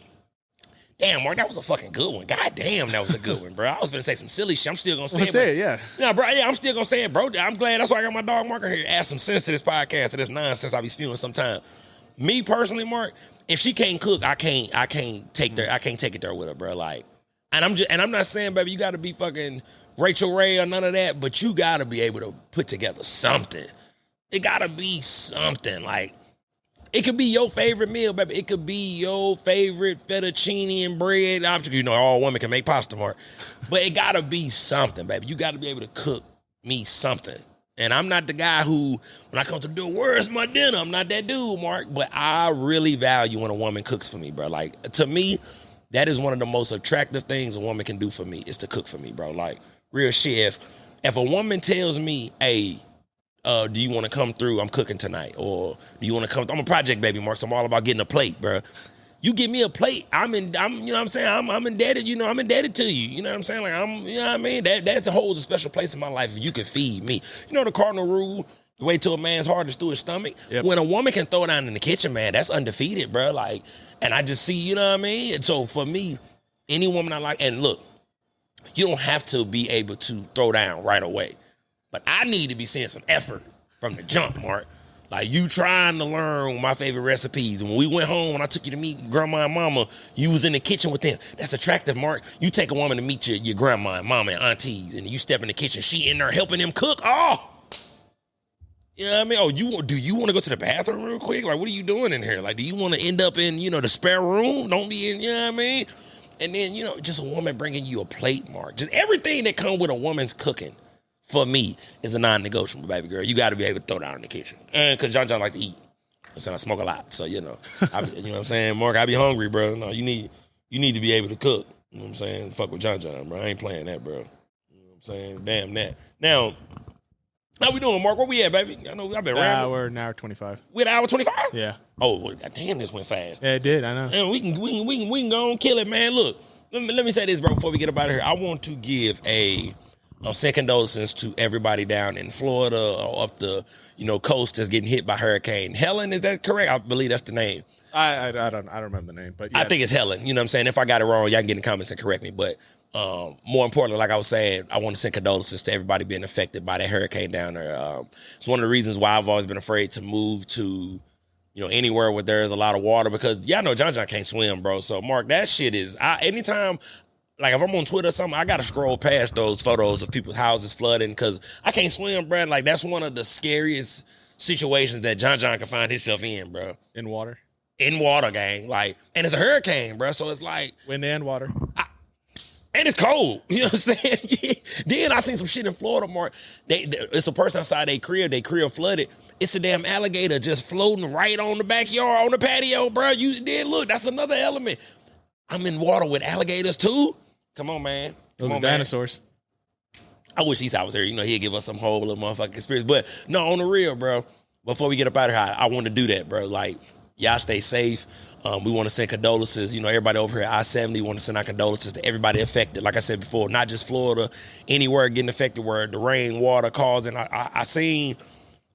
Damn, Mark, that was a fucking good one. God damn, that was a good one, bro. I was gonna say some silly shit. I'm still gonna say it. Yeah. No, bro, I'm still gonna say it, bro. I'm glad that's why I got my dog Mark here. Add some sense to this podcast, to this nonsense I be spewing sometimes. Me personally, Mark, if she can't cook, I can't take it there with her, bro. Like, and I'm not saying, baby, you gotta be fucking Rachel Ray or none of that, but you gotta be able to put together something. It gotta be something. Like, it could be your favorite meal, baby. It could be your favorite fettuccine and bread. All women can make pasta, Mark. But it got to be something, baby. You got to be able to cook me something. And I'm not the guy who, when I come to the door, where's my dinner? I'm not that dude, Mark. But I really value when a woman cooks for me, bro. Like, to me, that is one of the most attractive things a woman can do for me is to cook for me, bro. Like, real shit. If a woman tells me, hey, do you want to come through? I'm cooking tonight. Or do you want to come? I'm a project baby, Mark, so I'm all about getting a plate, bro. You give me a plate, I'm you know what I'm saying? I'm indebted, I'm indebted to you. You know what I'm saying? Like, you know what I mean? That holds a special place in my life if you can feed me. The cardinal rule, the way to a man's heart is through his stomach. Yep. When a woman can throw down in the kitchen, man, that's undefeated, bro. Like, and I just see, you know what I mean? And so for me, any woman I like, and look, you don't have to be able to throw down right away. But I need to be seeing some effort from the jump, Mark. Like, you trying to learn my favorite recipes. And when we went home, when I took you to meet grandma and mama, you was in the kitchen with them. That's attractive, Mark. You take a woman to meet your grandma and mama and aunties, and you step in the kitchen, she in there helping them cook. Oh! You know what I mean? Oh, do you want to go to the bathroom real quick? Like, what are you doing in here? Like, do you want to end up in, the spare room? Don't be in, you know what I mean? And then, just a woman bringing you a plate, Mark. Just everything that comes with a woman's cooking, for me, is a non-negotiable, baby girl. You got to be able to throw down in the kitchen. And because John like to eat. So I smoke a lot. So, you know what I'm saying? Mark, I be hungry, bro. No, you need to be able to cook. You know what I'm saying? Fuck with John, bro. I ain't playing that, bro. You know what I'm saying? Damn that. Now, how we doing, Mark? Where we at, baby? I know I've been around. We're an hour 25. We're an hour 25? Yeah. Oh, well, damn, this went fast. Yeah, it did. I know. And we can go and kill it, man. Look, let me say this, bro, before we get up out of here. I want to give a second condolences to everybody down in Florida or up the coast that's getting hit by Hurricane Helen. Is that correct? I believe that's the name. I don't remember the name, but yeah. I think it's Helen. You know what I'm saying? If I got it wrong, y'all can get in the comments and correct me. But more importantly, like I was saying, I want to send condolences to everybody being affected by that hurricane down there. It's one of the reasons why I've always been afraid to move to anywhere where there's a lot of water, because y'all know John can't swim, bro. So Mark, that shit is anytime. Like, if I'm on Twitter or something, I got to scroll past those photos of people's houses flooding because I can't swim, bro. Like, that's one of the scariest situations that John can find himself in, bro. In water, gang. Like, and it's a hurricane, bro. So it's like. Wind and water. And it's cold. You know what I'm saying? Then I seen some shit in Florida, Mark. It's a person outside their crib flooded. It's a damn alligator just floating right on the backyard, on the patio, bro. Look, that's another element. I'm in water with alligators, too. Come on, man. Those are dinosaurs. I wish Eastside was here. He'd give us some whole little motherfucking experience. But no, on the real, bro, before we get up out of here, I want to do that, bro. Like, y'all stay safe. We want to send condolences. Everybody over here at I-70 want to send our condolences to everybody affected. Like I said before, not just Florida, anywhere getting affected where the rain, water causing. I seen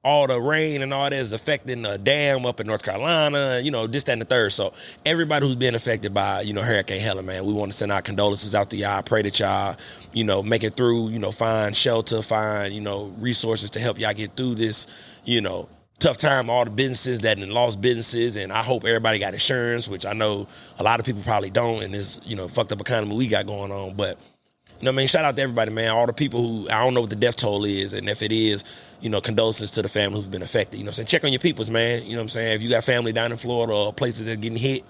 all the rain and all that is affecting the dam up in North Carolina, this, that, and the third. So everybody who's been affected by, Hurricane Helen, man, we want to send our condolences out to y'all. I pray that y'all, make it through, find shelter, find, resources to help y'all get through this, tough time, all the businesses that lost businesses. And I hope everybody got insurance, which I know a lot of people probably don't in this, fucked up economy we got going on. But, shout out to everybody, man. All the people who, I don't know what the death toll is. And if it is, condolences to the family who's been affected. Check on your peoples, man. If you got family down in Florida or places that are getting hit,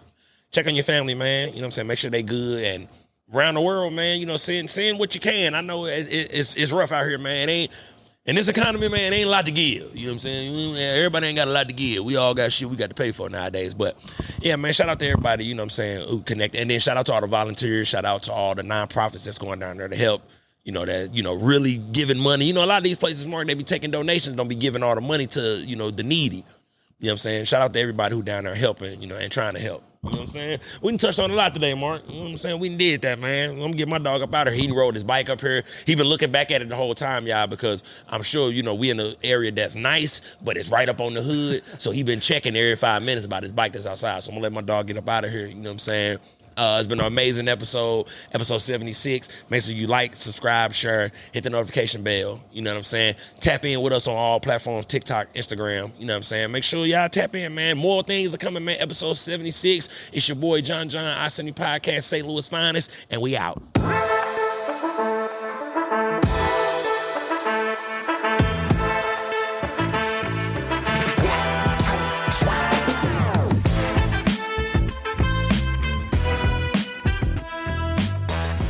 check on your family, man. Make sure they good. And around the world, man, send what you can. I know it's rough out here, man. It ain't, in this economy, man, it ain't a lot to give. You know what I'm saying? Everybody ain't got a lot to give. We all got shit we got to pay for nowadays. But, yeah, man, shout out to everybody, who connect. And then shout out to all the volunteers. Shout out to all the nonprofits that's going down there to help, really giving money. A lot of these places, Mark, they be taking donations, don't be giving all the money to, the needy. You know what I'm saying? Shout out to everybody who down there helping, and trying to help. You know what I'm saying? We done touched on a lot today, Mark. You know what I'm saying? We done did that, man. I'm gonna get my dog up out of here. He rode his bike up here. He been looking back at it the whole time, y'all, because I'm sure, we in an area that's nice, but it's right up on the hood. So he been checking every 5 minutes about his bike that's outside. So I'm gonna let my dog get up out of here. You know what I'm saying? It's been an amazing episode 76. Make sure you like, subscribe, share, hit the notification bell. You know what I'm saying? Tap in with us on all platforms, TikTok, Instagram. You know what I'm saying? Make sure y'all tap in, man. More things are coming, man. Episode 76. It's your boy, John, I-70 Podcast, St. Louis Finest, and we out.